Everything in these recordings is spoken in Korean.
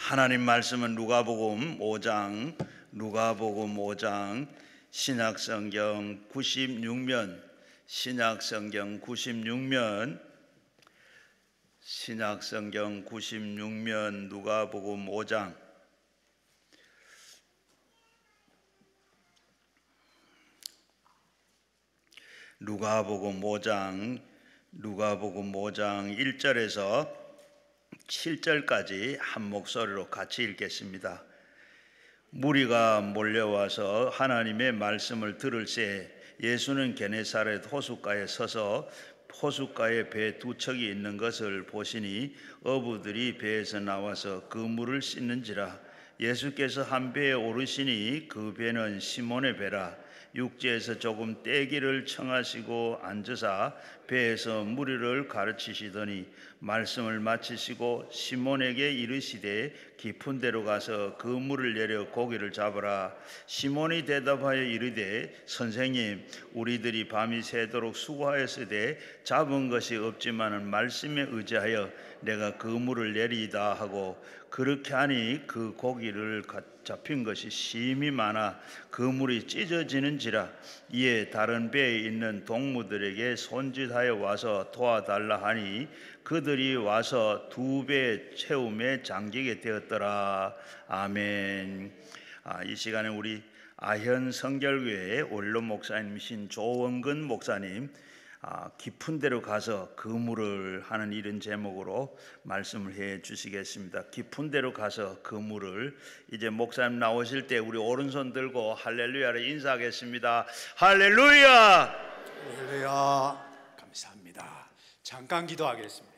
하나님 말씀은 누가복음 5장 신약성경 96면 누가복음 5장 누가복음 5장 1절에서 7절까지 한 목소리로 같이 읽겠습니다. 무리가 몰려와서 하나님의 말씀을 들을새 예수는 게네사렛 호숫가에 서서 호숫가에 배 두 척이 있는 것을 보시니 어부들이 배에서 나와서 그 물을 씻는지라. 예수께서 한 배에 오르시니 그 배는 시몬의 배라. 육지에서 조금 떼기를 청하시고 앉으사 배에서 무리를 가르치시더니 말씀을 마치시고 시몬에게 이르시되 깊은 데로 가서 그 물을 내려 고기를 잡으라. 시몬이 대답하여 이르되 선생님, 우리들이 밤이 새도록 수고하였으되 잡은 것이 없지만은 말씀에 의지하여 내가 그 물을 내리이다 하고, 그렇게 하니 그 고기를 잡힌 것이 심히 많아 그 물이 찢어지는지라. 이에 다른 배에 있는 동무들에게 손짓하여 와서 도와달라 하니 그들이 와서 두 배 채움에 잠기게 되었더라. 아멘. 이 시간에 우리 아현 성결교회 원로 목사님이신 조원근 목사님 깊은 데로 가서 그물을 하는 이런 제목으로 말씀을 해 주시겠습니다. 깊은 데로 가서 그물을. 이제 목사님 나오실 때 우리 오른손 들고 할렐루야를 인사하겠습니다. 할렐루야. 할렐루야. 감사합니다. 잠깐 기도하겠습니다.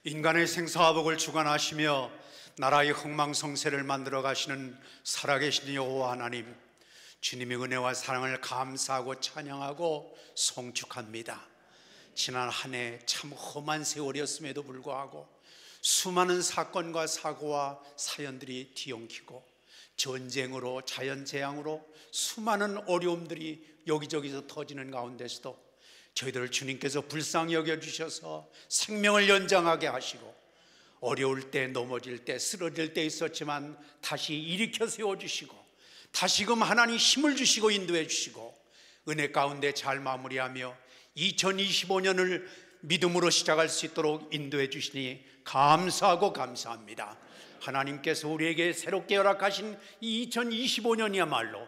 인간의 생사와 복을 주관하시며 나라의 흥망성쇠를 만들어 가시는 살아계신 여호와 하나님, 주님의 은혜와 사랑을 감사하고 찬양하고 송축합니다. 지난 한 해 참 험한 세월이었음에도 불구하고 수많은 사건과 사고와 사연들이 뒤엉키고 전쟁으로 자연재앙으로 수많은 어려움들이 여기저기서 터지는 가운데서도 저희들을 주님께서 불쌍히 여겨주셔서 생명을 연장하게 하시고, 어려울 때 넘어질 때 쓰러질 때 있었지만 다시 일으켜 세워주시고, 다시금 하나님 힘을 주시고 인도해 주시고, 은혜 가운데 잘 마무리하며 2025년을 믿음으로 시작할 수 있도록 인도해 주시니 감사하고 감사합니다. 하나님께서 우리에게 새롭게 허락하신 이 2025년이야말로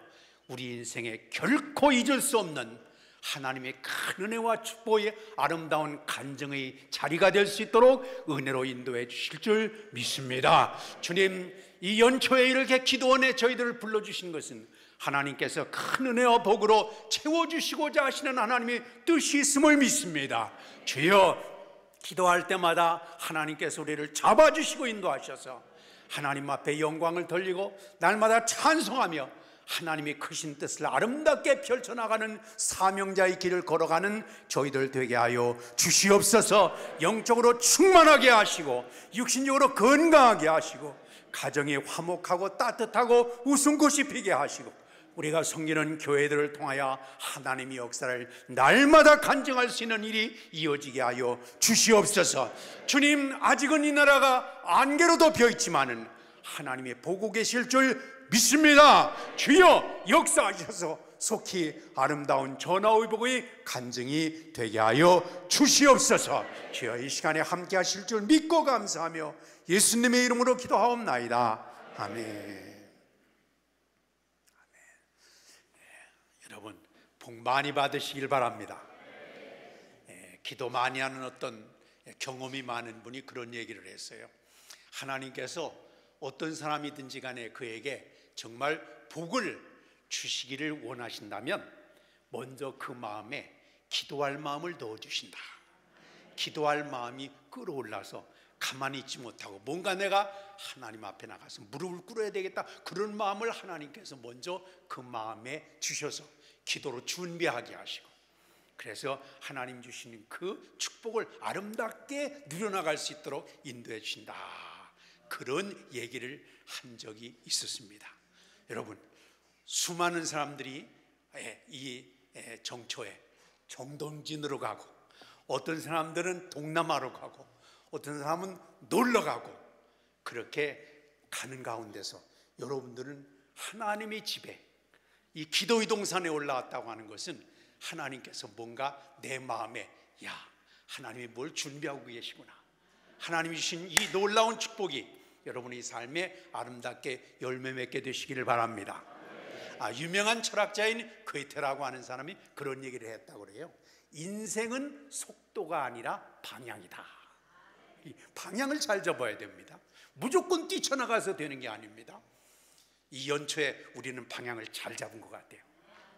우리 인생에 결코 잊을 수 없는 하나님의 큰 은혜와 축복의 아름다운 간증의 자리가 될 수 있도록 은혜로 인도해 주실 줄 믿습니다. 주님, 이 연초에 이렇게 기도원에 저희들을 불러주신 것은 하나님께서 큰 은혜와 복으로 채워주시고자 하시는 하나님의 뜻이 있음을 믿습니다. 주여, 기도할 때마다 하나님께서 우리를 잡아주시고 인도하셔서 하나님 앞에 영광을 돌리고 날마다 찬송하며 하나님의 크신 뜻을 아름답게 펼쳐나가는 사명자의 길을 걸어가는 저희들 되게 하여 주시옵소서. 영적으로 충만하게 하시고 육신적으로 건강하게 하시고 가정이 화목하고 따뜻하고 웃음꽃이 피게 하시고 우리가 섬기는 교회들을 통하여 하나님의 역사를 날마다 간증할 수 있는 일이 이어지게 하여 주시옵소서. 주님, 아직은 이 나라가 안개로 덮여 있지만은 하나님의 보고 계실 줄 믿습니다. 주여, 역사하셔서 속히 아름다운 전화의복의 간증이 되게 하여 주시옵소서. 주여, 이 시간에 함께 하실 줄 믿고 감사하며 예수님의 이름으로 기도하옵나이다. 아멘. 여러분, 복 많이 받으시길 바랍니다. 기도 많이 하는 어떤 경험이 많은 분이 그런 얘기를 했어요. 하나님께서 어떤 사람이든지 간에 그에게 정말 복을 주시기를 원하신다면 먼저 그 마음에 기도할 마음을 넣어주신다. 기도할 마음이 끌어올라서 가만히 있지 못하고 뭔가 내가 하나님 앞에 나가서 무릎을 꿇어야 되겠다, 그런 마음을 하나님께서 먼저 그 마음에 주셔서 기도로 준비하게 하시고, 그래서 하나님 주시는 그 축복을 아름답게 누려나갈 수 있도록 인도해 주신다, 그런 얘기를 한 적이 있었습니다. 여러분, 수많은 사람들이 이 정초에 정동진으로 가고, 어떤 사람들은 동남아로 가고, 어떤 사람은 놀러 가고, 그렇게 가는 가운데서 여러분들은 하나님의 집에, 이 기도의 동산에 올라왔다고 하는 것은 하나님께서 뭔가 내 마음에, 야, 하나님이 뭘 준비하고 계시구나, 하나님이 주신 이 놀라운 축복이 여러분의 삶에 아름답게 열매 맺게 되시기를 바랍니다. 유명한 철학자인 괴테라고 하는 사람이 그런 얘기를 했다고 그래요. 인생은 속도가 아니라 방향이다. 이 방향을 잘 잡아야 됩니다. 무조건 뛰쳐나가서 되는 게 아닙니다. 이 연초에 우리는 방향을 잘 잡은 것 같아요.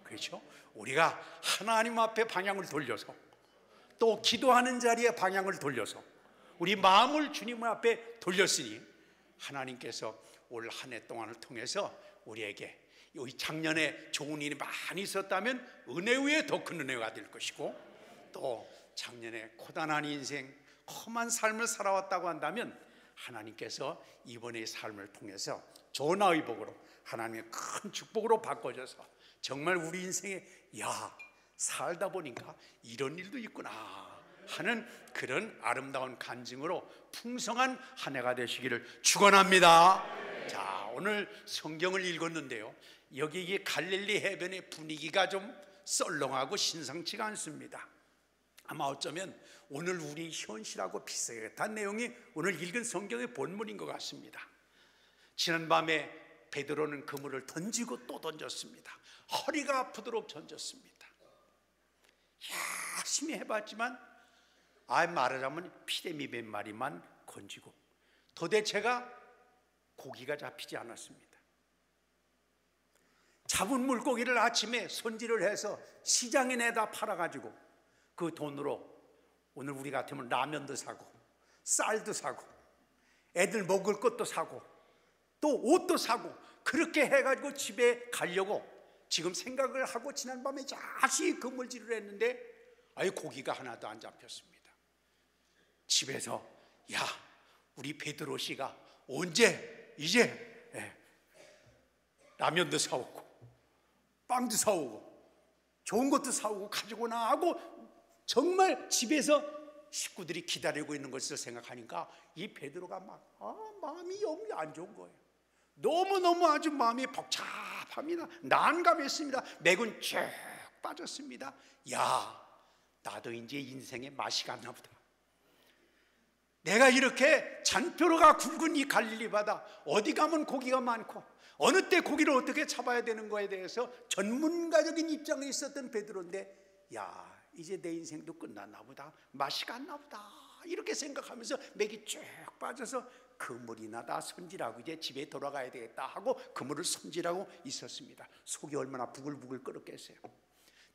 그렇죠? 우리가 하나님 앞에 방향을 돌려서, 또 기도하는 자리에 방향을 돌려서 우리 마음을 주님 앞에 돌렸으니 하나님께서 올 한 해 동안을 통해서 우리에게 이 작년에 좋은 일이 많이 있었다면 은혜 위에 더 큰 은혜가 될 것이고, 또 작년에 고단한 인생, 험한 삶을 살아왔다고 한다면 하나님께서 이번의 삶을 통해서 전화의 복으로, 하나님의 큰 축복으로 바꿔줘서 정말 우리 인생에, 야, 살다 보니까 이런 일도 있구나 하는 그런 아름다운 간증으로 풍성한 한 해가 되시기를 축원합니다. 자, 오늘 성경을 읽었는데요, 여기 이 갈릴리 해변의 분위기가 좀 썰렁하고 신상치가 않습니다. 아마 어쩌면 오늘 우리 현실하고 비슷한 내용이 오늘 읽은 성경의 본문인 것 같습니다. 지난밤에 베드로는 그물을 던지고 또 던졌습니다. 허리가 아프도록 던졌습니다. 열심히 해봤지만 말하자면 피레미 몇 마리만 건지고 도대체가 고기가 잡히지 않았습니다. 잡은 물고기를 아침에 손질을 해서 시장에 내다 팔아가지고 그 돈으로 오늘 우리 같으면 라면도 사고 쌀도 사고 애들 먹을 것도 사고 또 옷도 사고, 그렇게 해가지고 집에 가려고 지금 생각을 하고 지난밤에 다시 그물질을 했는데 고기가 하나도 안 잡혔습니다. 집에서, 야, 우리 베드로 씨가 언제 이제 라면도 사오고 빵도 사오고 좋은 것도 사오고 가지고나 하고 정말 집에서 식구들이 기다리고 있는 것을 생각하니까 이 베드로가 마음이 영 안 좋은 거예요. 너무너무 아주 마음이 복잡합니다. 난감했습니다. 맥은 쭉 빠졌습니다. 야, 나도 이제 인생의 맛이 갔나 보다. 내가 이렇게 잔표로가 굵은 이 갈릴리 바다, 어디 가면 고기가 많고 어느 때 고기를 어떻게 잡아야 되는 거에 대해서 전문가적인 입장에 있었던 베드로인데, 야, 이제 내 인생도 끝났나 보다, 맛이 갔나 보다, 이렇게 생각하면서 맥이 쭉 빠져서 그물이나 다 손질하고 이제 집에 돌아가야 되겠다 하고 그물을 손질하고 있었습니다. 속이 얼마나 부글부글 끓었겠어요.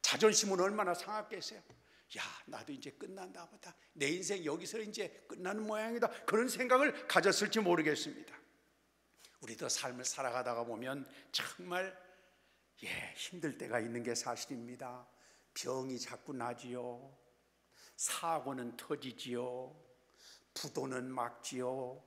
자존심은 얼마나 상했겠어요. 야, 나도 이제 끝난다 보다, 내 인생 여기서 이제 끝나는 모양이다, 그런 생각을 가졌을지 모르겠습니다. 우리도 삶을 살아가다가 보면 정말 힘들 때가 있는 게 사실입니다. 병이 자꾸 나지요, 사고는 터지지요, 부도는 막지요,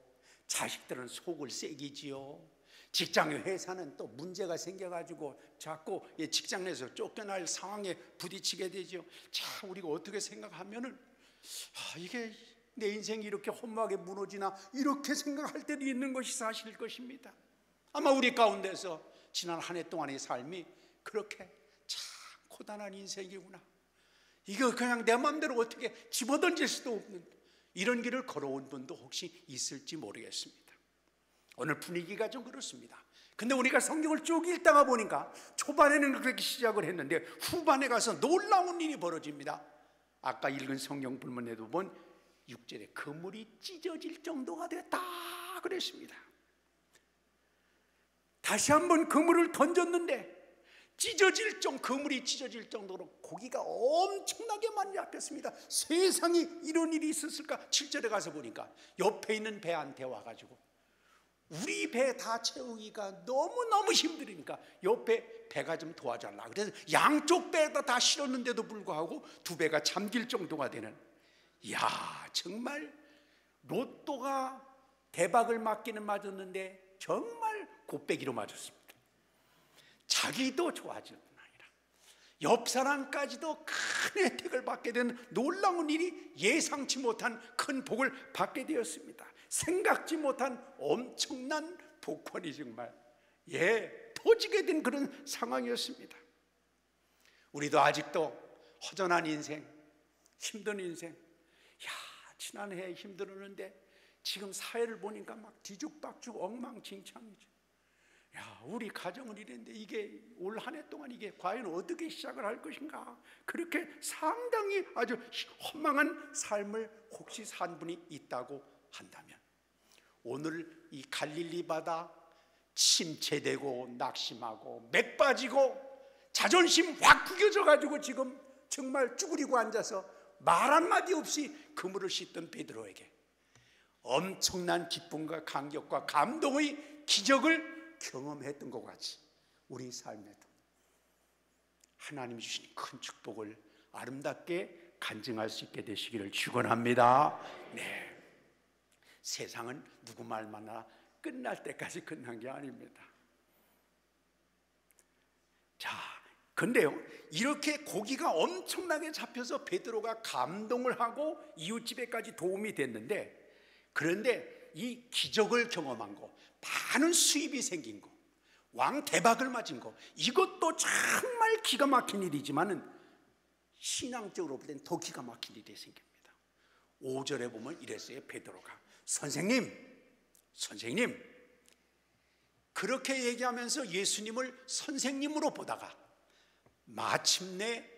자식들은 속을 새기지요, 직장의 회사는 또 문제가 생겨가지고 자꾸 직장 내에서 쫓겨날 상황에 부딪히게 되죠. 참, 우리가 어떻게 생각하면은 이게 내 인생이 이렇게 허무하게 무너지나, 이렇게 생각할 때도 있는 것이 사실일 것입니다. 아마 우리 가운데서 지난 한 해 동안의 삶이 그렇게 참 고단한 인생이구나, 이거 그냥 내 마음대로 어떻게 집어던질 수도 없는 이런 길을 걸어온 분도 혹시 있을지 모르겠습니다. 오늘 분위기가 좀 그렇습니다. 근데 우리가 성경을 쭉 읽다가 보니까 초반에는 그렇게 시작을 했는데 후반에 가서 놀라운 일이 벌어집니다. 아까 읽은 성경 본문에도 본 6절에 그물이 찢어질 정도가 됐다 그랬습니다. 다시 한번 그물을 던졌는데 그물이 찢어질 정도로 고기가 엄청나게 많이 잡혔습니다. 세상에 이런 일이 있었을까? 7절에 가서 보니까 옆에 있는 배한테 와가지고 우리 배 다 채우기가 너무너무 힘들으니까 옆에 배가 좀 도와달라, 그래서 양쪽 배에다 다 실었는데도 불구하고 두 배가 잠길 정도가 되는, 이야, 정말 로또가 대박을 맞기는 맞았는데 정말 곱빼기로 맞았습니다. 자기도 좋아질 뿐 아니라 옆 사람까지도 큰 혜택을 받게 되는 놀라운 일이, 예상치 못한 큰 복을 받게 되었습니다. 생각지 못한 엄청난 복권이 정말 터지게 된 그런 상황이었습니다. 우리도 아직도 허전한 인생, 힘든 인생, 지난해 힘들었는데 지금 사회를 보니까 막 뒤죽박죽 엉망진창이죠. 우리 가정은 이랬는데 이게 올 한 해 동안 이게 과연 어떻게 시작을 할 것인가, 그렇게 상당히 아주 허망한 삶을 혹시 산 분이 있다고 한다면, 오늘 이 갈릴리 바다 침체되고 낙심하고 맥 빠지고 자존심 확 구겨져 가지고 지금 정말 쭈그리고 앉아서 말 한마디 없이 그물을 씻던 베드로에게 엄청난 기쁨과 감격과 감동의 기적을 경험했던 것 같이 우리 삶에도 하나님이 주신 큰 축복을 아름답게 간증할 수 있게 되시기를 축원합니다. 세상은 누구 말만나 끝날 때까지 끝난 게 아닙니다. 근데요, 이렇게 고기가 엄청나게 잡혀서 베드로가 감동을 하고 이웃집에까지 도움이 됐는데, 그런데 이 기적을 경험한 거, 많은 수입이 생긴 거, 왕 대박을 맞은 거, 이것도 정말 기가 막힌 일이지만은 신앙적으로 볼 땐 더 기가 막힌 일이 생깁니다. 5절에 보면 이랬어요. 베드로가 선생님 그렇게 얘기하면서 예수님을 선생님으로 보다가 마침내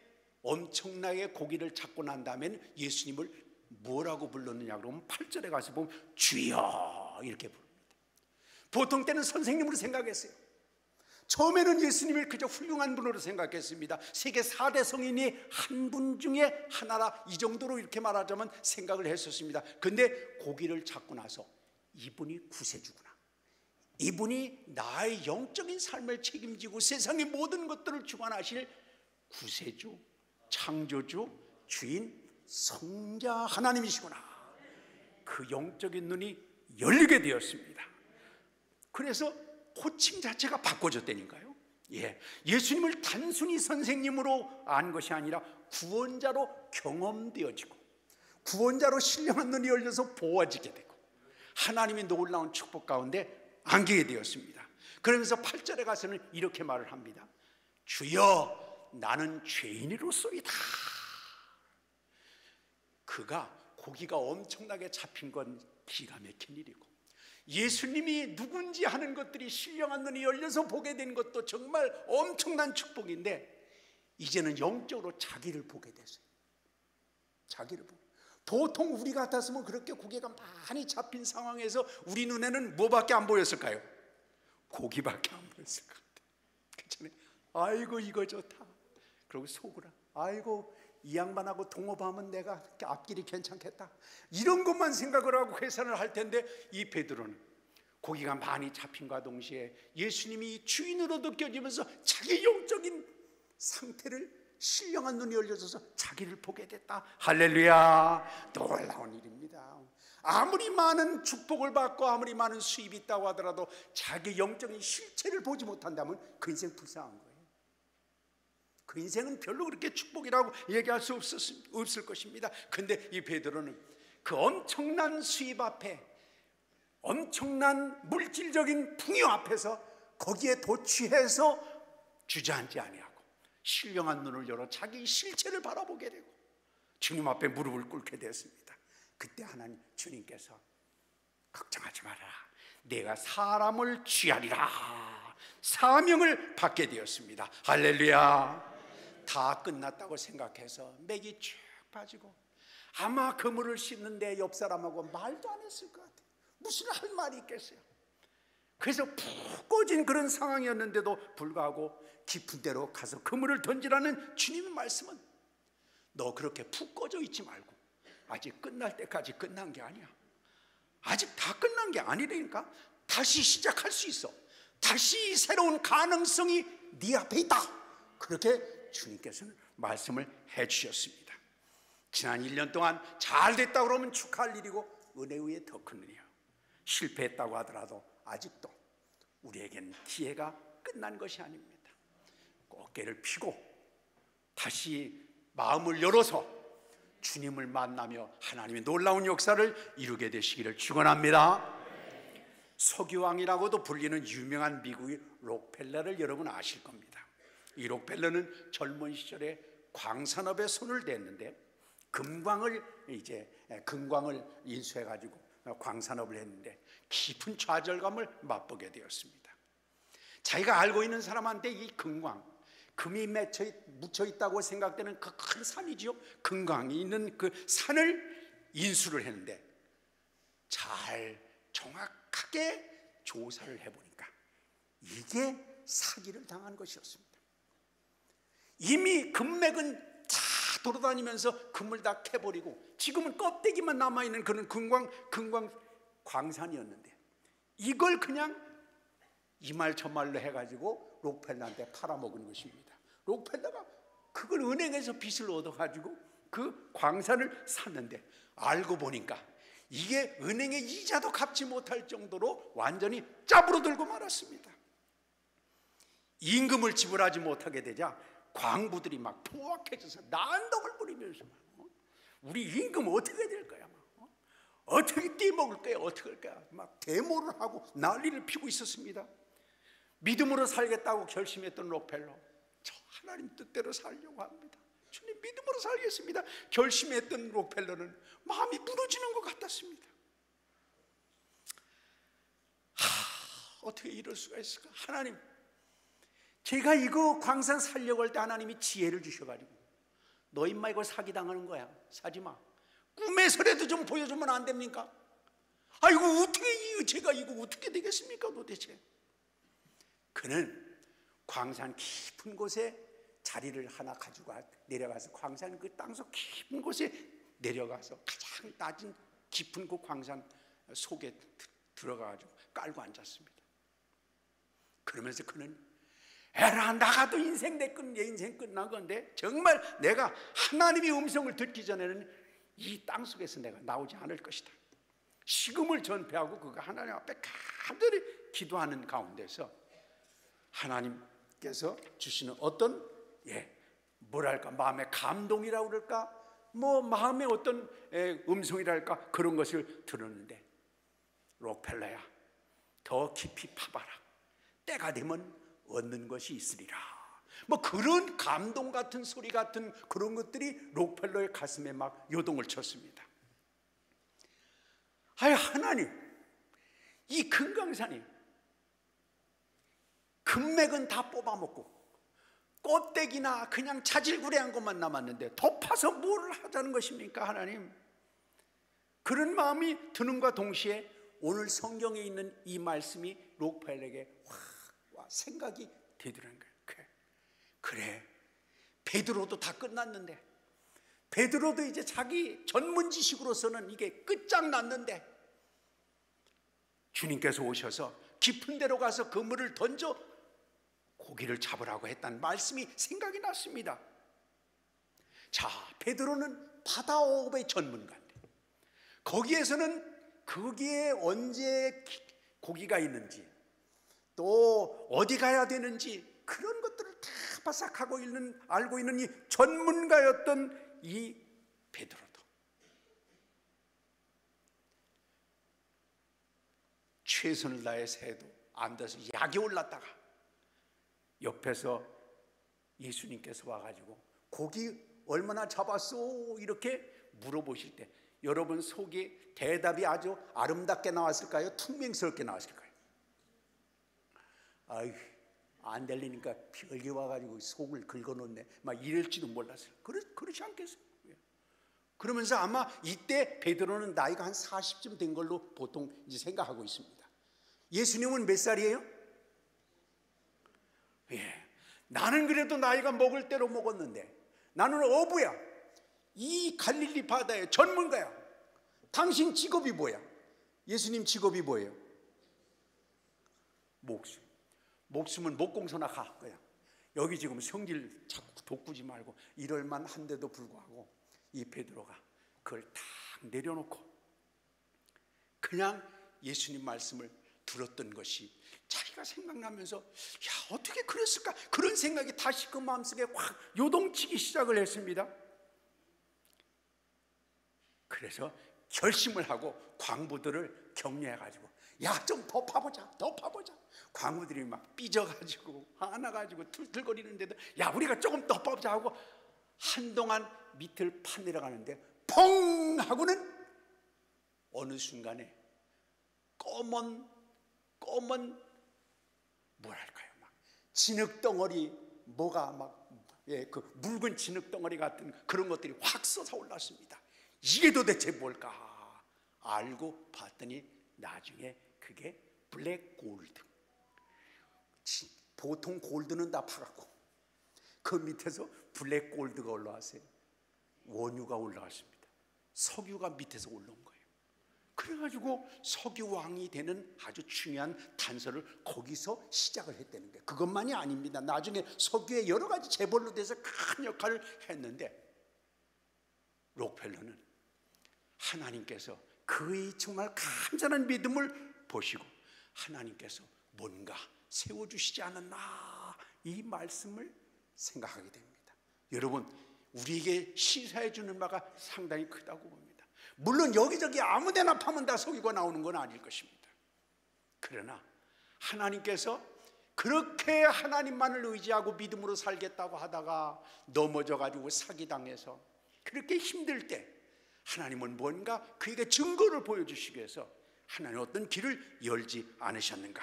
엄청나게 고기를 잡고 난 다음에는 예수님을 뭐라고 불렀느냐 그러면 8절에 가서 보면 주여 이렇게 부릅니다. 보통 때는 선생님으로 생각했어요. 처음에는 예수님을 그저 훌륭한 분으로 생각했습니다. 세계 4대 성인이 한 분 중에 하나라, 이 정도로 이렇게 말하자면 생각을 했었습니다. 근데 고기를 잡고 나서 이분이 구세주구나, 이분이 나의 영적인 삶을 책임지고 세상의 모든 것들을 주관하실 구세주, 창조주, 주인, 성자 하나님이시구나, 그 영적인 눈이 열리게 되었습니다. 그래서 호칭 자체가 바꿔졌다니까요. 예수님을 단순히 선생님으로 안 것이 아니라 구원자로 경험되어지고 구원자로 신령한 눈이 열려서 보아지게 되고 하나님의 놀라운 축복 가운데 안기게 되었습니다. 그러면서 8절에 가서는 이렇게 말을 합니다. 주여 나는 죄인이로소이다. 그가 고기가 엄청나게 잡힌 건 기가 막힌 일이고, 예수님이 누군지 하는 것들이 신령한 눈이 열려서 보게 된 것도 정말 엄청난 축복인데, 이제는 영적으로 자기를 보게 됐어요. 자기를 보고. 보통 우리 같았으면 그렇게 고기가 많이 잡힌 상황에서 우리 눈에는 뭐밖에 안 보였을까요? 고기밖에 안 보였을 것 같아요. 그렇잖아요. 아이고 이거 좋다. 그리고 속으로 아이고 이 양반하고 동업하면 내가 앞길이 괜찮겠다, 이런 것만 생각을 하고 계산을 할 텐데, 이 베드로는 고기가 많이 잡힌과 동시에 예수님이 주인으로 느껴지면서 자기 영적인 상태를 신령한 눈이 열려져서 자기를 보게 됐다. 할렐루야. 놀라운 일입니다. 아무리 많은 축복을 받고 아무리 많은 수입이 있다고 하더라도 자기 영적인 실체를 보지 못한다면 그 인생 불쌍한 거예요. 그 인생은 별로 그렇게 축복이라고 얘기할 수 없을 것입니다. 근데 이 베드로는 그 엄청난 수입 앞에, 엄청난 물질적인 풍요 앞에서 거기에 도취해서 주저앉지 아니하고 신령한 눈을 열어 자기 실체를 바라보게 되고 주님 앞에 무릎을 꿇게 되었습니다. 그때 하나님 주님께서 걱정하지 마라, 내가 사람을 취하리라 사명을 받게 되었습니다. 할렐루야. 다 끝났다고 생각해서 맥이 쭉 빠지고 아마 그물을 씻는데 옆 사람하고 말도 안 했을 것 같아요. 무슨 할 말이 있겠어요. 그래서 푹 꺼진 그런 상황이었는데도 불구하고 깊은 데로 가서 그물을 던지라는 주님의 말씀은, 너 그렇게 푹 꺼져 있지 말고 아직 끝날 때까지 끝난 게 아니야. 아직 다 끝난 게 아니라니까. 다시 시작할 수 있어. 다시 새로운 가능성이 네 앞에 있다. 그렇게 주님께서는 말씀을 해주셨습니다. 지난 1년 동안 잘 됐다고 그러면 축하할 일이고 은혜 위에 더 큰 은혜요. 실패했다고 하더라도 아직도 우리에게는 기회가 끝난 것이 아닙니다. 꽃게를 피고 다시 마음을 열어서 주님을 만나며 하나님의 놀라운 역사를 이루게 되시기를 축원합니다. 석유왕이라고도 불리는 유명한 미국의 록펠러를 여러분 아실 겁니다. 이 록펠러는 젊은 시절에 광산업에 손을 댔는데 금광을 인수해 가지고 광산업을 했는데 깊은 좌절감을 맛보게 되었습니다. 자기가 알고 있는 사람한테 이 금이 묻혀 있다고 생각되는 그 큰 산이지요. 금광이 있는 그 산을 인수를 했는데 잘 정확하게 조사를 해보니까 이게 사기를 당한 것이었습니다. 이미 금맥은 다 돌아다니면서 금을 다 캐버리고 지금은 껍데기만 남아있는 그런 금광 광산이었는데 이걸 그냥 이 말 저 말로 해가지고 록펠러한테 팔아먹은 것입니다. 록펠러가 그걸 은행에서 빚을 얻어가지고 그 광산을 샀는데 알고 보니까 이게 은행의 이자도 갚지 못할 정도로 완전히 짜부러들고 말았습니다. 임금을 지불하지 못하게 되자 광부들이 막 포악해져서 난동을 부리면서 우리 임금 어떻게 될 거야? 어떻게 떼먹을 거야? 어떻게 할 거야? 막 데모를 하고 난리를 피우고 있었습니다. 믿음으로 살겠다고 결심했던 록펠러, 저 하나님 뜻대로 살려고 합니다. 주님 믿음으로 살겠습니다. 결심했던 록펠러는 마음이 무너지는 것 같았습니다. 어떻게 이럴 수가 있을까? 하나님, 제가 이거 광산 살려고 할 때 하나님이 지혜를 주셔가지고 너 인마 이거 사기당하는 거야. 사지 마. 꿈에서라도 좀 보여주면 안 됩니까? 이거 어떻게 제가 이거 어떻게 되겠습니까 도대체? 그는 광산 깊은 곳에 자리를 하나 가지고 내려가서 광산 그 땅속 깊은 곳에 내려가서 가장 낮은 깊은 그 광산 속에 들어가가지고 깔고 앉았습니다. 그러면서 그는 에라 나가도 내 인생 끝난 건데 정말 내가 하나님의 음성을 듣기 전에는 이 땅속에서 내가 나오지 않을 것이다. 식음을 전폐하고 그가 하나님 앞에 간절히 기도하는 가운데서 하나님께서 주시는 어떤 뭐랄까 마음의 감동이라고 그럴까 뭐 마음의 어떤 음성이랄까 그런 것을 들었는데 록펠러야 더 깊이 파봐라. 때가 되면 얻는 것이 있으리라. 뭐 그런 감동 같은 소리 같은 그런 것들이 록펠러의 가슴에 막 요동을 쳤습니다. 하나님, 이 금강산이 금맥은 다 뽑아먹고 껍데기나 그냥 자질구레한 것만 남았는데 더 파서 뭘 하자는 것입니까 하나님? 그런 마음이 드는과 동시에 오늘 성경에 있는 이 말씀이 록펠러에게 확 생각이 되더라는 거예요. 그래 베드로도 다 끝났는데 베드로도 이제 자기 전문 지식으로서는 이게 끝장났는데 주님께서 오셔서 깊은 데로 가서 그물을 던져 고기를 잡으라고 했다는 말씀이 생각이 났습니다. 자, 베드로는 바다어업의 전문가인데 거기에 언제 고기가 있는지 또 어디 가야 되는지 그런 것들을 다 바싹하고 알고 있는 이 전문가였던 이 베드로도 최선을 다해서 해도 안 돼서 약이 올랐다가 옆에서 예수님께서 와가지고 고기 얼마나 잡았어? 이렇게 물어보실 때 여러분 속에 대답이 아주 아름답게 나왔을까요? 퉁명스럽게 나왔을까요? 안 들리니까 별게 와가지고 속을 긁어놓네 막 이럴지도 몰랐어요. 그렇지 않겠어요? 그러면서 아마 이때 베드로는 나이가 한 40쯤 된 걸로 보통 이제 생각하고 있습니다. 예수님은 몇 살이에요? 나는 그래도 나이가 먹을 대로 먹었는데 나는 어부야. 이 갈릴리 바다의 전문가야. 당신 직업이 뭐야? 예수님 직업이 뭐예요? 목숨은 목공소나 가. 그냥 여기 지금 성질 자꾸 돋구지 말고 이럴만 한데도 불구하고 이 베드로가 그걸 탁 내려놓고 그냥 예수님 말씀을 들었던 것이 자기가 생각나면서 어떻게 그랬을까? 그런 생각이 다시 그 마음속에 확 요동치기 시작을 했습니다. 그래서 결심을 하고 광부들을 격려해가지고 야, 좀 더 파보자, 더 파보자. 광부들이 막 삐져가지고 화나가지고 툴툴거리는데도 야, 우리가 조금 더 파보자 하고 한동안 밑을 파 내려가는데 펑 하고는 어느 순간에 검은 뭐랄까요, 막 진흙덩어리, 뭐가 막 그 묽은 진흙덩어리 같은 그런 것들이 확 솟아올랐습니다. 이게 도대체 뭘까 알고 봤더니 나중에 그게 블랙 골드. 보통 골드는 다 파랗고 그 밑에서 블랙 골드가 올라왔어요. 원유가 올라왔습니다. 석유가 밑에서 올라온 거예요. 그래가지고 석유왕이 되는 아주 중요한 단서를 거기서 시작을 했다는 거예요. 그것만이 아닙니다. 나중에 석유의 여러 가지 재벌로 돼서 큰 역할을 했는데 록펠러는 하나님께서 그의 정말 간절한 믿음을 보시고 하나님께서 뭔가 세워주시지 않았나 이 말씀을 생각하게 됩니다. 여러분, 우리에게 시사해 주는 바가 상당히 크다고 봅니다. 물론 여기저기 아무데나 파면 다 석유가 나오는 건 아닐 것입니다. 그러나 하나님께서 그렇게 하나님만을 의지하고 믿음으로 살겠다고 하다가 넘어져가지고 사기당해서 그렇게 힘들 때 하나님은 뭔가 그에게 증거를 보여주시기 위해서 하나님 어떤 길을 열지 않으셨는가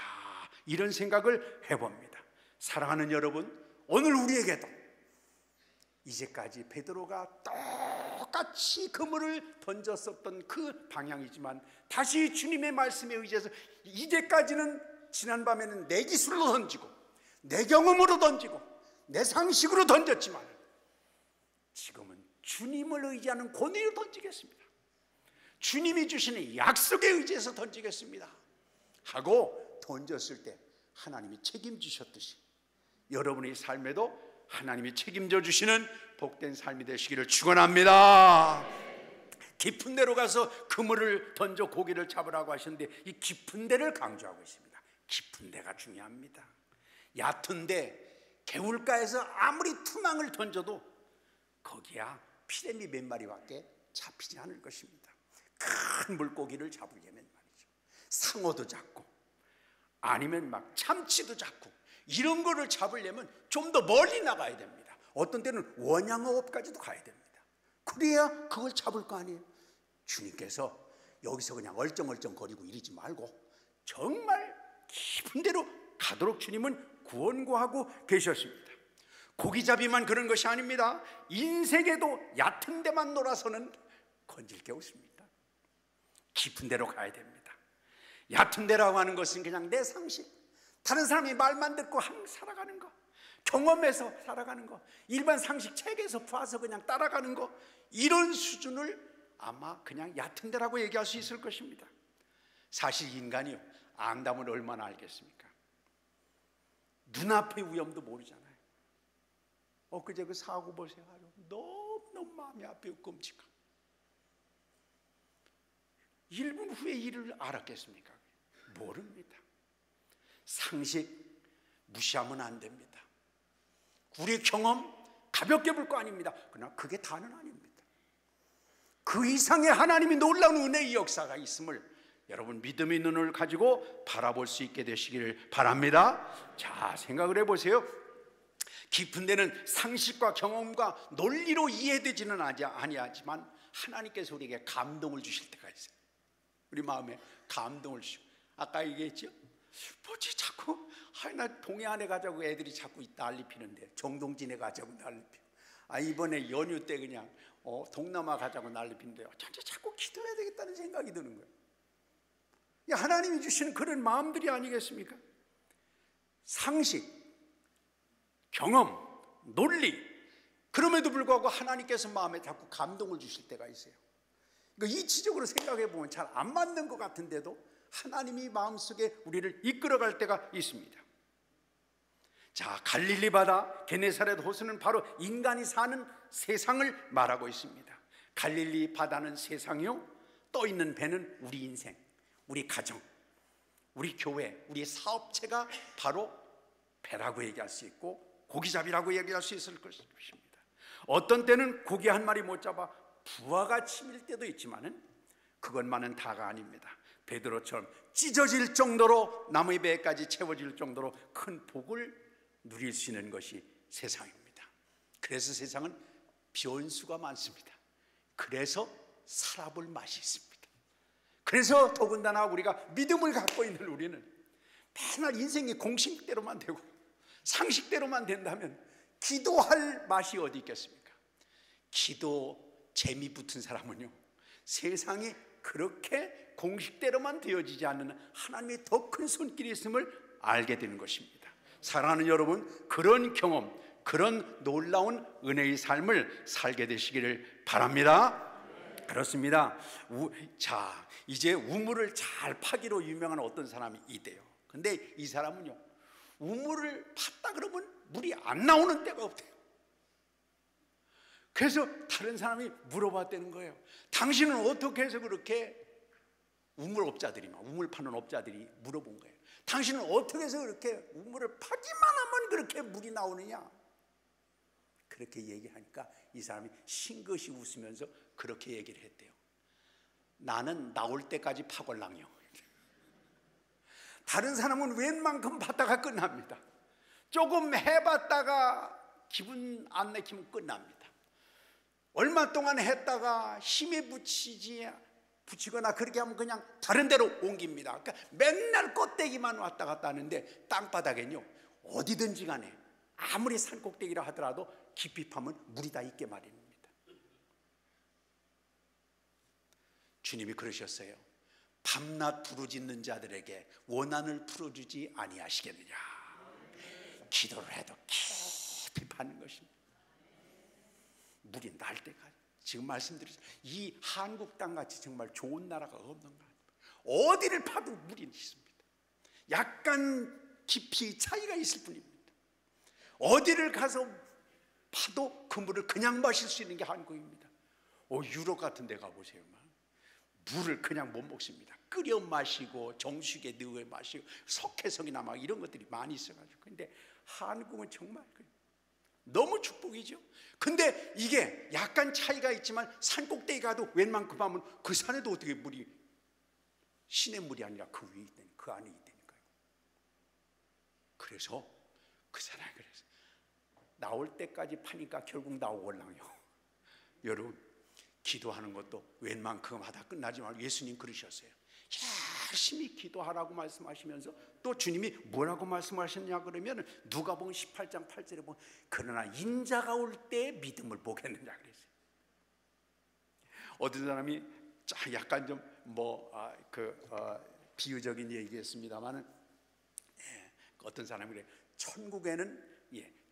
이런 생각을 해봅니다. 사랑하는 여러분, 오늘 우리에게도 이제까지 베드로가 똑같이 그물을 던졌었던 그 방향이지만 다시 주님의 말씀에 의지해서 이제까지는 지난밤에는 내 기술로 던지고 내 경험으로 던지고 내 상식으로 던졌지만 지금은 주님을 의지하는 권위로 던지겠습니다. 주님이 주시는 약속에 의지해서 던지겠습니다 하고 던졌을 때 하나님이 책임지셨듯이 여러분의 삶에도 하나님이 책임져 주시는 복된 삶이 되시기를 축원합니다. 깊은 데로 가서 그물을 던져 고기를 잡으라고 하셨는데 이 깊은 데를 강조하고 있습니다. 깊은 데가 중요합니다. 얕은 데 개울가에서 아무리 투망을 던져도 거기야 피레미 몇 마리밖에 잡히지 않을 것입니다. 큰 물고기를 잡으려면 말이죠, 상어도 잡고 아니면 막 참치도 잡고 이런 거를 잡으려면 좀 더 멀리 나가야 됩니다. 어떤 때는 원양어업까지도 가야 됩니다. 그래야 그걸 잡을 거 아니에요. 주님께서 여기서 그냥 얼쩡얼쩡 거리고 이러지 말고 정말 깊은 데로 가도록 주님은 구원구하고 계셨습니다. 고기잡이만 그런 것이 아닙니다. 인생에도 얕은 데만 놀아서는 건질 게 없습니다. 깊은 데로 가야 됩니다. 얕은 데라고 하는 것은 그냥 내 상식, 다른 사람이 말만 듣고 살아가는 거, 경험해서 살아가는 거, 일반 상식 책에서 봐서 그냥 따라가는 거, 이런 수준을 아마 그냥 얕은 데라고 얘기할 수 있을 것입니다. 사실 인간이요, 앙담을 얼마나 알겠습니까? 눈앞의 위험도 모르잖아요. 엊그제 그 사고 보세요. 너무너무 마음이 아프고 끔찍한. 1분 후에 일을 알았겠습니까? 모릅니다. 상식 무시하면 안 됩니다. 우리의 경험 가볍게 볼 거 아닙니다. 그러나 그게 다는 아닙니다. 그 이상의 하나님이 놀라운 은혜의 역사가 있음을 여러분 믿음의 눈을 가지고 바라볼 수 있게 되시기를 바랍니다. 자, 생각을 해보세요. 깊은 데는 상식과 경험과 논리로 이해되지는 아니하지만 하나님께서 우리에게 감동을 주실 때가 있어요. 우리 마음에 감동을 주시고, 아까 얘기했죠? 뭐지 자꾸 나 동해안에 가자고 애들이 자꾸 난리 피는데, 정동진에 가자고 난리 피고, 이번에 연휴 때 그냥 동남아 가자고 난리 피는데 자꾸 기도해야 되겠다는 생각이 드는 거예요. 하나님이 주시는 그런 마음들이 아니겠습니까? 상식, 경험, 논리, 그럼에도 불구하고 하나님께서 마음에 자꾸 감동을 주실 때가 있어요. 이치적으로 생각해 보면 잘 안 맞는 것 같은데도 하나님이 마음속에 우리를 이끌어갈 때가 있습니다. 자, 갈릴리 바다 게네사렛 호수는 바로 인간이 사는 세상을 말하고 있습니다. 갈릴리 바다는 세상이요, 떠 있는 배는 우리 인생, 우리 가정, 우리 교회, 우리 사업체가 바로 배라고 얘기할 수 있고 고기잡이라고 얘기할 수 있을 것입니다. 어떤 때는 고기 한 마리 못 잡아 부하가 치밀 때도 있지만은 그것만은 다가 아닙니다. 베드로처럼 찢어질 정도로 남의 배까지 채워질 정도로 큰 복을 누릴 수 있는 것이 세상입니다. 그래서 세상은 변수가 많습니다. 그래서 살아볼 맛이 있습니다. 그래서 더군다나 우리가 믿음을 갖고 있는 우리는 맨날 인생이 공식대로만 되고 상식대로만 된다면 기도할 맛이 어디 있겠습니까? 기도 재미 붙은 사람은요, 세상이 그렇게 공식대로만 되어지지 않는 하나님의 더 큰 손길이 있음을 알게 되는 것입니다. 사랑하는 여러분, 그런 경험, 그런 놀라운 은혜의 삶을 살게 되시기를 바랍니다. 그렇습니다. 자, 이제 우물을 잘 파기로 유명한 어떤 사람이 있대요. 근데 이 사람은요, 우물을 팠다 그러면 물이 안 나오는 때가 없대요. 그래서 다른 사람이 물어봤다는 거예요. 당신은 어떻게 해서 그렇게, 우물 파는 업자들이 물어본 거예요. 당신은 어떻게 해서 그렇게 우물을 파기만 하면 그렇게 물이 나오느냐? 그렇게 얘기하니까 이 사람이 싱긋이 웃으면서 그렇게 얘기를 했대요. 나는 나올 때까지 파골랑요. 다른 사람은 웬만큼 받다가 끝납니다. 조금 해봤다가 기분 안 내키면 끝납니다. 얼마 동안 했다가 힘에 붙이거나 그렇게 하면 그냥 다른 데로 옮깁니다. 그러니까 맨날 껍데기만 왔다 갔다 하는데 땅바닥엔요, 어디든지 간에 아무리 산꼭대기라 하더라도 깊이 파면 물이 다 있게 마련입니다. 주님이 그러셨어요. 밤낮 부르짖는 자들에게 원한을 풀어주지 아니하시겠느냐. 기도를 해도 깊이 파는 것입니다. 물이 날 때까지. 지금 말씀드렸죠. 이 한국 땅같이 정말 좋은 나라가 없는 것 같아요. 어디를 파도 물이 있습니다. 약간 깊이 차이가 있을 뿐입니다. 어디를 가서 파도 그 물을 그냥 마실 수 있는 게 한국입니다. 유럽 같은 데 가보세요. 물을 그냥 못 먹습니다. 끓여 마시고 정수기에 넣어 마시고 석회성이나 막 이런 것들이 많이 있어가지고. 근데 한국은 정말 너무 축복이죠. 근데 이게 약간 차이가 있지만 산꼭대기 가도 웬만큼 하면 그 산에도 어떻게 물이, 시내 물이 아니라 그 위에 있다니, 그 안에 있다니까요. 그래서 그 사람이 그래서 나올 때까지 파니까 결국 나오걸랑요. 여러분, 기도하는 것도 웬만큼 하다 끝나지 말고, 예수님 그러셨어요. 열심히 기도하라고 말씀하시면서 또 주님이 뭐라고 말씀하셨냐 그러면 누가복음 18장 8절에 보면 그러나 인자가 올 때 믿음을 보겠느냐 그랬어요. 어떤 사람이 약간 좀 비유적인 얘기였습니다만은, 어떤 사람이 그래, 천국에는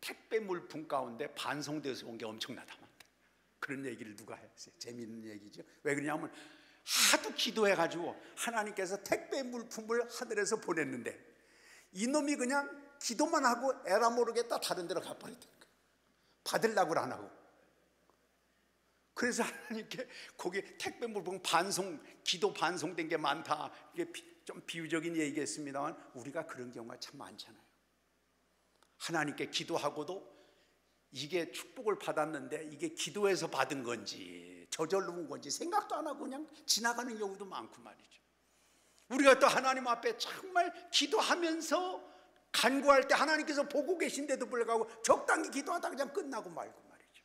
택배 물품 가운데 반송돼서 온 게 엄청나다. 그런 얘기를 누가 했어요. 재미있는 얘기죠. 왜 그러냐면 하도 기도해가지고 하나님께서 택배 물품을 하늘에서 보냈는데 이놈이 그냥 기도만 하고 에라 모르겠다 다른 데로 가버렸다는 거예요. 받으려고 안 하고. 그래서 하나님께 거기 택배 물품 기도 반송된 게 많다. 이게 좀 비유적인 얘기겠습니다만 우리가 그런 경우가 참 많잖아요. 하나님께 기도하고도 이게 축복을 받았는데 이게 기도해서 받은 건지 저절로 온 건지 생각도 안 하고 그냥 지나가는 경우도 많고 말이죠. 우리가 또 하나님 앞에 정말 기도하면서 간구할 때 하나님께서 보고 계신데도 불구하고 적당히 기도하다 그냥 끝나고 말고 말이죠.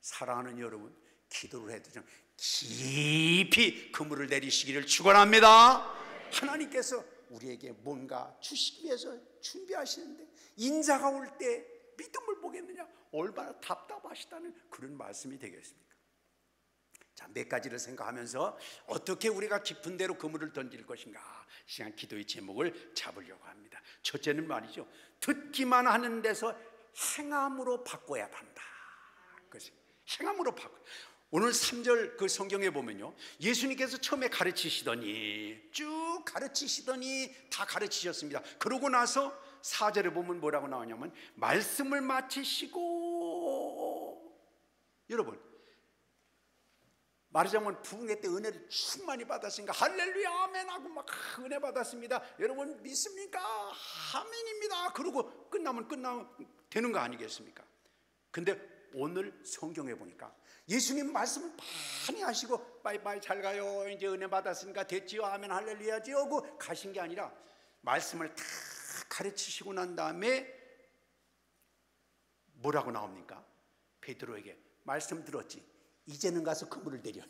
사랑하는 여러분, 기도를 해도 좀 깊이 그물을 내리시기를 축원합니다. 하나님께서 우리에게 뭔가 주시기 위해서 준비하시는데 인자가 올 때 믿음을 보겠느냐, 얼마나 답답하시다는 그런 말씀이 되겠습니까? 자, 몇 가지를 생각하면서 어떻게 우리가 깊은 데로 그물을 던질 것인가 시간 기도의 제목을 잡으려고 합니다. 첫째는 말이죠, 듣기만 하는 데서 행함으로 바꿔야 한다. 그것이 행함으로 바꿔. 오늘 3절 그 성경에 보면요, 예수님께서 처음에 가르치시더니 쭉 가르치시더니 다 가르치셨습니다. 그러고 나서 4절에 보면 뭐라고 나오냐면 말씀을 마치시고, 여러분 말하자면 부흥회 때 은혜를 충만히 받았으니까 할렐루야 아멘 하고 막 은혜 받았습니다. 여러분 믿습니까? 아멘입니다. 그러고 끝나면 되는 거 아니겠습니까? 근데 오늘 성경에 보니까 예수님 말씀을 많이 하시고 빠이빠이 잘 가요, 이제 은혜 받았으니까 됐지요, 아멘 할렐루야지 하고 가신 게 아니라 말씀을 다 가르치시고 난 다음에 뭐라고 나옵니까? 베드로에게 말씀 들었지? 이제는 가서 그물을 내려.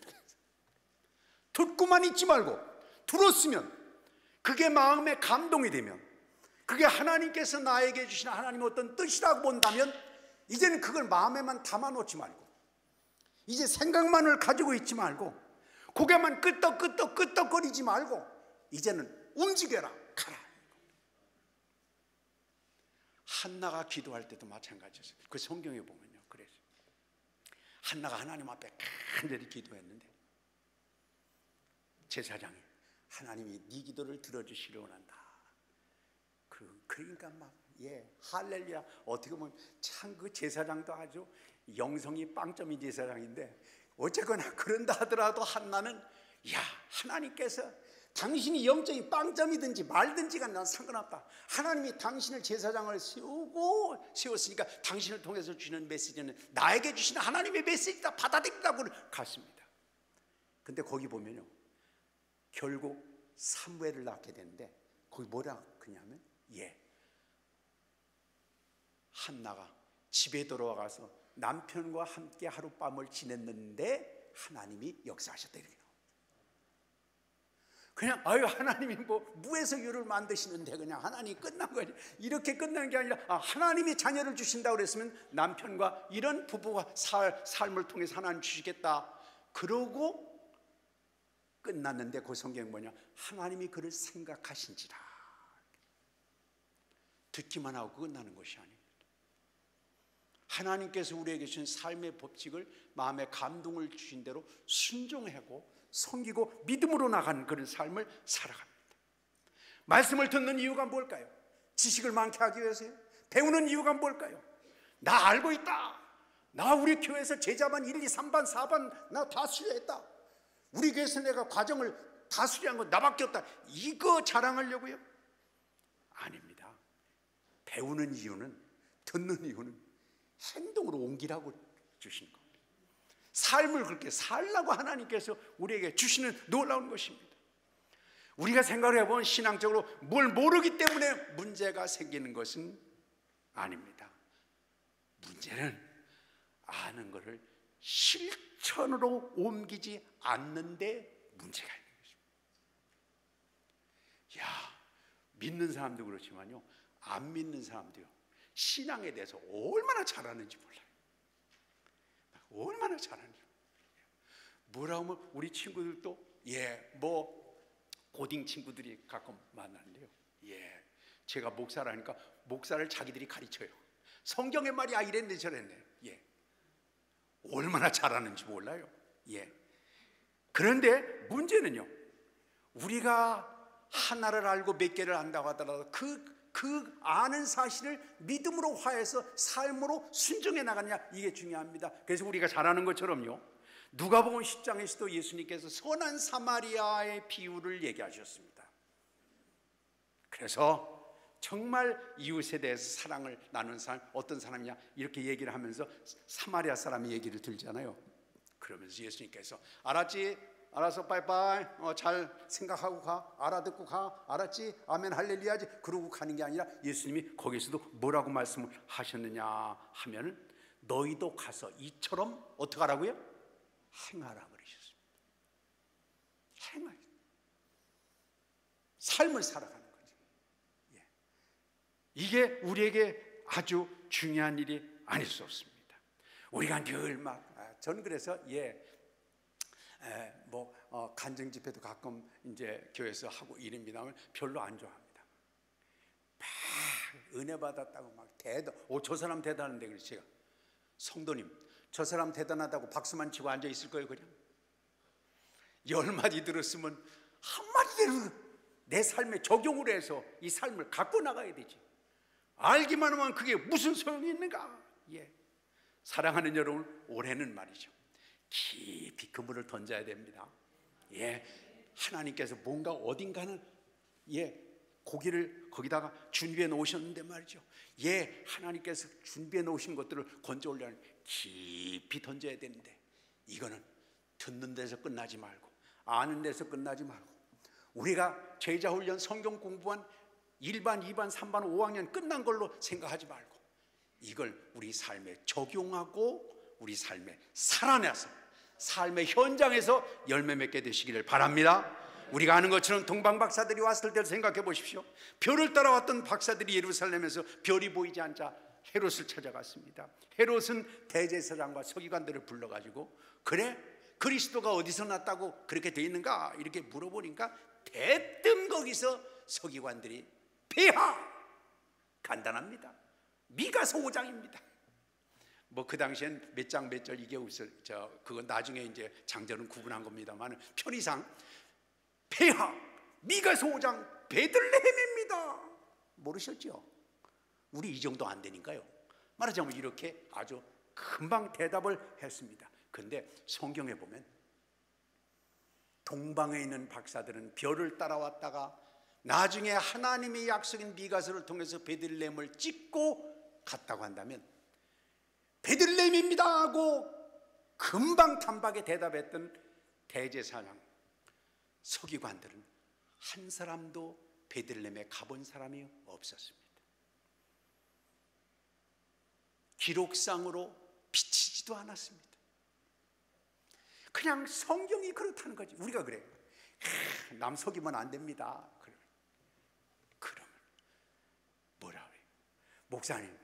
듣고만 있지 말고 들었으면 그게 마음에 감동이 되면 그게 하나님께서 나에게 주신 하나님의 어떤 뜻이라고 본다면 이제는 그걸 마음에만 담아놓지 말고 이제 생각만을 가지고 있지 말고 고개만 끄떡거리지 말고 이제는 움직여라, 가라. 한나가 기도할 때도 마찬가지였어요. 그 성경에 보면요, 그래서 한나가 하나님 앞에 간절히 기도했는데 제사장이 하나님이 네 기도를 들어주시려 원한다. 그러니까 막 할렐루야. 어떻게 보면 참 그 제사장도 아주 영성이 빵점인 제사장인데 어쨌거나 그런다 하더라도 한나는 야, 하나님께서 당신이 영적인 빵점이든지 말든지가 난 상관없다. 하나님이 당신을 제사장을 세웠으니까 당신을 통해서 주시는 메시지는 나에게 주시는 하나님의 메시지다, 받아들이라고 갔습니다. 근데 거기 보면요, 결국 사무엘을 낳게 되는데 거기 뭐라 그러냐면 한나가 집에 돌아와서 남편과 함께 하룻밤을 지냈는데 하나님이 역사하셨다, 이렇게 나와요. 그냥 하나님이 뭐 무에서 유를 만드시는데 그냥 하나님이 끝난 거지, 이렇게 끝나는 게 아니라 하나님이 자녀를 주신다고 그랬으면 남편과 이런 부부가 삶을 통해서 하나님 주시겠다 그러고 끝났는데 그 성경이 뭐냐, 하나님이 그를 생각하신지라. 듣기만 하고 끝나는 것이 아닙니다. 하나님께서 우리에게 주신 삶의 법칙을 마음에 감동을 주신 대로 순종하고 섬기고 믿음으로 나가는 그런 삶을 살아갑니다. 말씀을 듣는 이유가 뭘까요? 지식을 많게 하기 위해서요? 배우는 이유가 뭘까요? 나 알고 있다, 나 우리 교회에서 제자반 1, 2, 3반 4반 나 다 수료했다, 우리 교회에서 내가 과정을 다 수료한 건 나밖에 없다, 이거 자랑하려고요? 아닙니다. 배우는 이유는, 듣는 이유는 행동으로 옮기라고 주신 겁니다. 삶을 그렇게 살라고 하나님께서 우리에게 주시는 놀라운 것입니다. 우리가 생각을 해보면 신앙적으로 뭘 모르기 때문에 문제가 생기는 것은 아닙니다. 문제는 아는 것을 실천으로 옮기지 않는데 문제가 있는 것입니다. 믿는 사람도 그렇지만요, 안 믿는 사람도요, 신앙에 대해서 얼마나 잘하는지 몰라요. 얼마나 잘하는지. 뭐라 하면 우리 친구들도 고딩 친구들이 가끔 만나는데요, 제가 목사라니까 목사를 자기들이 가르쳐요. 성경의 말이 이랬네 저랬네. 얼마나 잘하는지 몰라요. 그런데 문제는요, 우리가 하나를 알고 몇 개를 안다고 하더라도 그 아는 사실을 믿음으로 화해서 삶으로 순종해 나가느냐, 이게 중요합니다. 그래서 우리가 잘 아는 것처럼요, 누가복음 10장에서도 예수님께서 선한 사마리아의 비유를 얘기하셨습니다. 그래서 정말 이웃에 대해서 사랑을 나누는 사람 어떤 사람이냐 이렇게 얘기를 하면서 사마리아 사람의 얘기를 들잖아요. 그러면서 예수님께서 알았지? 알아서 빠이빠이, 잘 생각하고 가, 알아듣고 가, 알았지? 아멘 할렐루야지. 그러고 가는 게 아니라 예수님이 거기서도 뭐라고 말씀을 하셨느냐 하면은 너희도 가서 이처럼 어떻게 하라고요? 행하라 그러셨습니다. 행하, 삶을 살아가는 거죠. 이게 우리에게 아주 중요한 일이 아닐 수 없습니다. 우리가 늘 저는 그래서 간증 집회도 가끔 이제 교회에서 하고 이럽니다만 별로 안 좋아합니다. 막 은혜 받았다고 막 저 사람 대단한데, 그래서 제가 성도님, 저 사람 대단하다고 박수만 치고 앉아 있을 거예요? 그냥 10마디 들었으면 한마디대로 내 삶에 적용을 해서 이 삶을 갖고 나가야 되지. 알기만 하면 그게 무슨 소용이 있는가? 사랑하는 여러분, 올해는 말이죠, 깊이 그물을 던져야 됩니다. 하나님께서 뭔가 어딘가는 고기를 거기다가 준비해 놓으셨는데 말이죠, 하나님께서 준비해 놓으신 것들을 건져 올려는 깊이 던져야 되는데, 이거는 듣는 데서 끝나지 말고 아는 데서 끝나지 말고, 우리가 제자훈련 성경 공부한 1반, 2반, 3반, 5학년 끝난 걸로 생각하지 말고 이걸 우리 삶에 적용하고 우리 삶에 살아내서 삶의 현장에서 열매 맺게 되시기를 바랍니다. 우리가 아는 것처럼 동방 박사들이 왔을 때를 생각해 보십시오. 별을 따라왔던 박사들이 예루살렘에서 별이 보이지 않자 헤롯을 찾아갔습니다. 헤롯은 대제사장과 서기관들을 불러가지고, 그래? 그리스도가 어디서 났다고 그렇게 돼 있는가? 이렇게 물어보니까 대뜸 거기서 서기관들이 폐하! 간단합니다. 미가서 5장입니다. 뭐 그 당시엔 몇 장 몇 절 이게 없을, 그건 나중에 이제 장절은 구분한 겁니다만, 편의상 폐하 미가서 5장 베들레헴입니다. 모르셨죠? 우리 이 정도 안 되니까요. 말하자면 이렇게 아주 금방 대답을 했습니다. 그런데 성경에 보면 동방에 있는 박사들은 별을 따라왔다가 나중에 하나님의 약속인 미가서를 통해서 베들레헴을 찍고 갔다고 한다면, 베들레헴입니다 하고 금방 단박에 대답했던 대제사장 서기관들은 한 사람도 베들레헴에 가본 사람이 없었습니다. 기록상으로 비치지도 않았습니다. 그냥 성경이 그렇다는 거지. 우리가 그래요. 남 속이면 안 됩니다. 그러면 뭐라 그래요? 목사님,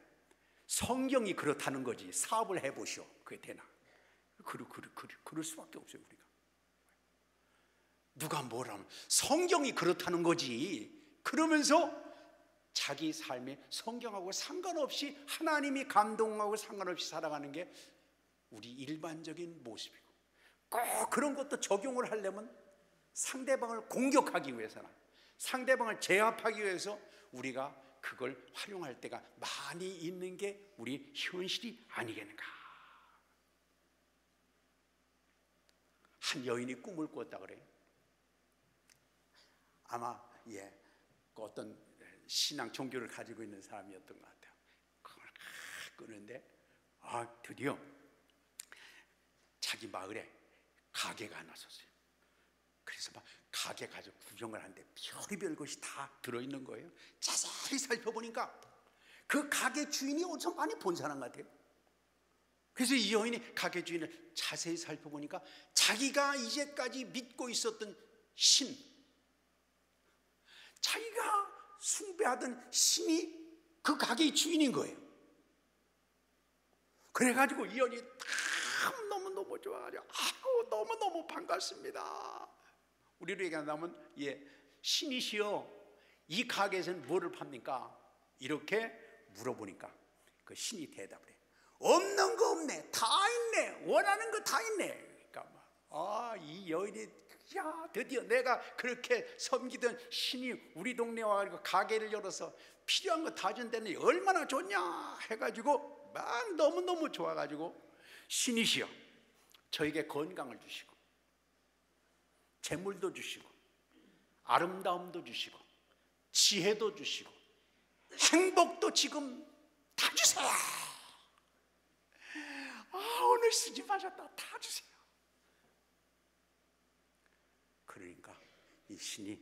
성경이 그렇다는 거지 사업을 해보시오. 그게 되나? 그럴 수밖에 없어요. 우리가 누가 뭐라면 성경이 그렇다는 거지, 그러면서 자기 삶에 성경하고 상관없이, 하나님이 감동하고 상관없이 살아가는 게 우리 일반적인 모습이고, 꼭 그런 것도 적용을 하려면 상대방을 공격하기 위해서나 상대방을 제압하기 위해서 우리가 그걸 활용할 때가 많이 있는 게 우리 현실이 아니겠는가. 한 여인이 꿈을 꿨다 그래요. 아마 그 어떤 신앙 종교를 가지고 있는 사람이었던 것 같아요. 그걸 끄는데 드디어 자기 마을에 가게가 하나 섰어요. 그래서 막 가게 가서 구경을 하는데 별의별 것이 다 들어있는 거예요. 자세히 살펴보니까 그 가게 주인이 엄청 많이 본 사람 같아요. 그래서 이 여인이 가게 주인을 자세히 살펴보니까 자기가 이제까지 믿고 있었던 신, 자기가 숭배하던 신이 그 가게의 주인인 거예요. 그래가지고 이 여인이 너무너무 좋아가지고 너무너무 반갑습니다. 우리로 얘기한다면 신이시여, 이 가게에서는 뭐를 팝니까? 이렇게 물어보니까 그 신이 대답을 해요. 없는 거 없네, 다 있네, 원하는 거 다 있네. 그러니까 이 여인이 드디어 내가 그렇게 섬기던 신이 우리 동네에 와가지고 가게를 열어서 필요한 거 다 준다니 얼마나 좋냐 해가지고 막 너무너무 좋아가지고, 신이시여 저에게 건강을 주시고 재물도 주시고 아름다움도 주시고 지혜도 주시고 행복도 지금 다 주세요. 오늘 수집하셨다 다 주세요. 그러니까 이 신이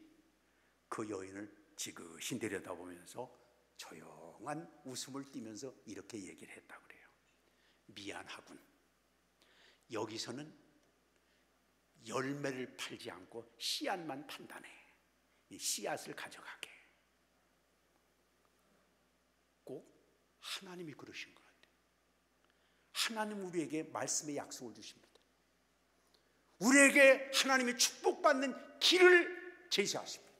그 여인을 지그시 내려다보면서 조용한 웃음을 띠면서 이렇게 얘기를 했다고 그래요. 미안하군. 여기서는 열매를 팔지 않고 씨앗만 판다네. 이 씨앗을 가져가게. 꼭 하나님이 그러신 것 같아요. 하나님 우리에게 말씀의 약속을 주십니다. 우리에게 하나님의 축복받는 길을 제시하십니다.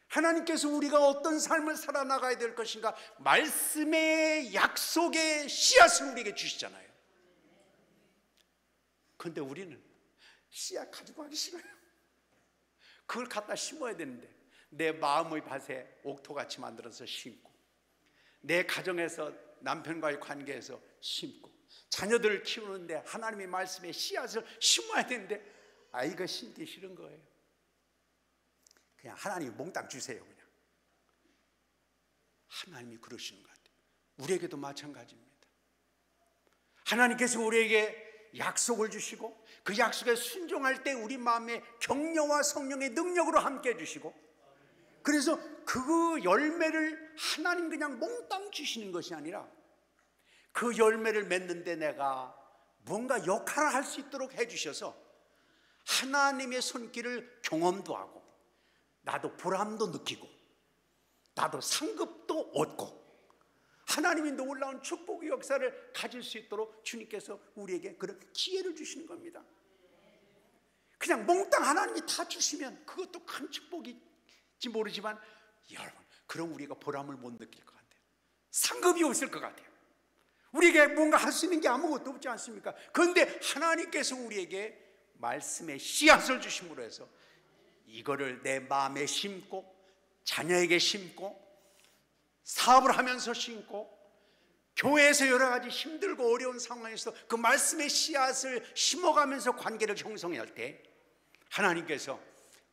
하나님께서 우리가 어떤 삶을 살아나가야 될 것인가, 말씀의 약속의 씨앗을 우리에게 주시잖아요. 그런데 우리는 씨앗 가지고 가기 싫어요. 그걸 갖다 심어야 되는데, 내 마음의 밭에 옥토같이 만들어서 심고, 내 가정에서 남편과의 관계에서 심고, 자녀들을 키우는데 하나님의 말씀에 씨앗을 심어야 되는데 이거 심기 싫은 거예요. 그냥 하나님 몽땅 주세요. 그냥 하나님이 그러시는 것 같아요. 우리에게도 마찬가지입니다. 하나님께서 우리에게 약속을 주시고 그 약속에 순종할 때 우리 마음에 격려와 성령의 능력으로 함께 해주시고, 그래서 그 열매를 하나님 그냥 몽땅 주시는 것이 아니라 그 열매를 맺는데 내가 뭔가 역할을 할 수 있도록 해주셔서 하나님의 손길을 경험도 하고 나도 보람도 느끼고 나도 상급도 얻고 하나님이 놀라운 축복의 역사를 가질 수 있도록 주님께서 우리에게 그런 기회를 주시는 겁니다. 그냥 몽땅 하나님이 다 주시면 그것도 큰 축복일지 모르지만 여러분, 그럼 우리가 보람을 못 느낄 것 같아요. 상급이 없을 것 같아요. 우리에게 뭔가 할 수 있는 게 아무것도 없지 않습니까? 그런데 하나님께서 우리에게 말씀의 씨앗을 주심으로 해서 이거를 내 마음에 심고 자녀에게 심고 사업을 하면서 심고 교회에서 여러 가지 힘들고 어려운 상황에서 그 말씀의 씨앗을 심어가면서 관계를 형성할 때 하나님께서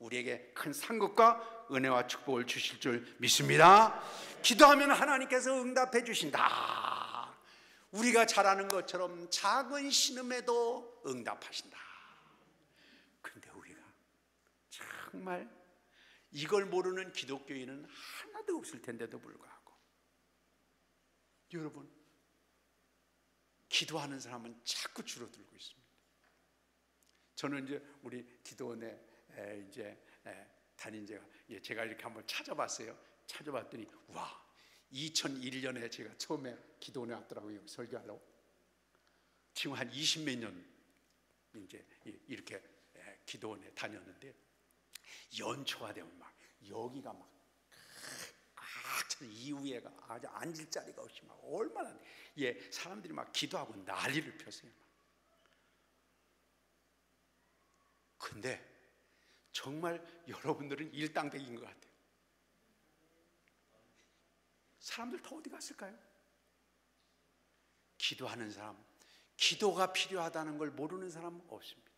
우리에게 큰 상급과 은혜와 축복을 주실 줄 믿습니다. 기도하면 하나님께서 응답해 주신다. 우리가 잘 아는 것처럼 작은 신음에도 응답하신다. 그런데 우리가 정말 이걸 모르는 기독교인은 하나도 없을 텐데도 불구하고 여러분, 기도하는 사람은 자꾸 줄어들고 있습니다. 저는 이제 우리 기도원에 다닌 제가 이렇게 한번 찾아봤어요. 찾아봤더니 와, 2001년에 제가 처음에 기도원에 왔더라고요. 설교하려고. 지금 한 20몇 년 이제 이렇게 기도원에 다녔는데 연초가 되면 막 여기가 막 이후에가 아주 앉을 자리가 없이 막 얼마나 사람들이 막 기도하고 난리를 폈어요. 근데 정말 여러분들은 일당백인 것 같아요. 사람들 다 어디 갔을까요? 기도하는 사람, 기도가 필요하다는 걸 모르는 사람은 없습니다.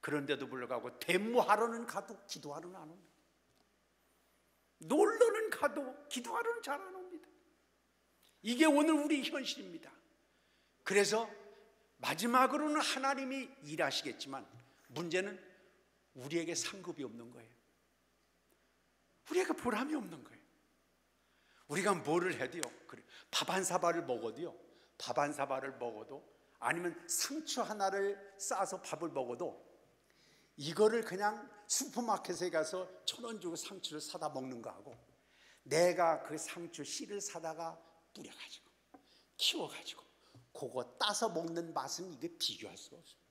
그런데도 불구하고 데모하러는 가도 기도하러는 안 옵니다. 놀러는 가도 기도하러는 잘 안 옵니다. 이게 오늘 우리 현실입니다. 그래서 마지막으로는 하나님이 일하시겠지만 문제는 우리에게 상급이 없는 거예요. 우리에게 보람이 없는 거예요. 우리가 뭐를 해도요, 밥 한 사발을 먹어도요, 밥 한 사발을 먹어도 아니면 상추 하나를 싸서 밥을 먹어도 이거를 그냥 슈퍼마켓에 가서 1,000원 주고 상추를 사다 먹는 거하고 내가 그 상추 씨를 사다가 뿌려가지고 키워가지고 그거 따서 먹는 맛은 이게 비교할 수가 없습니다.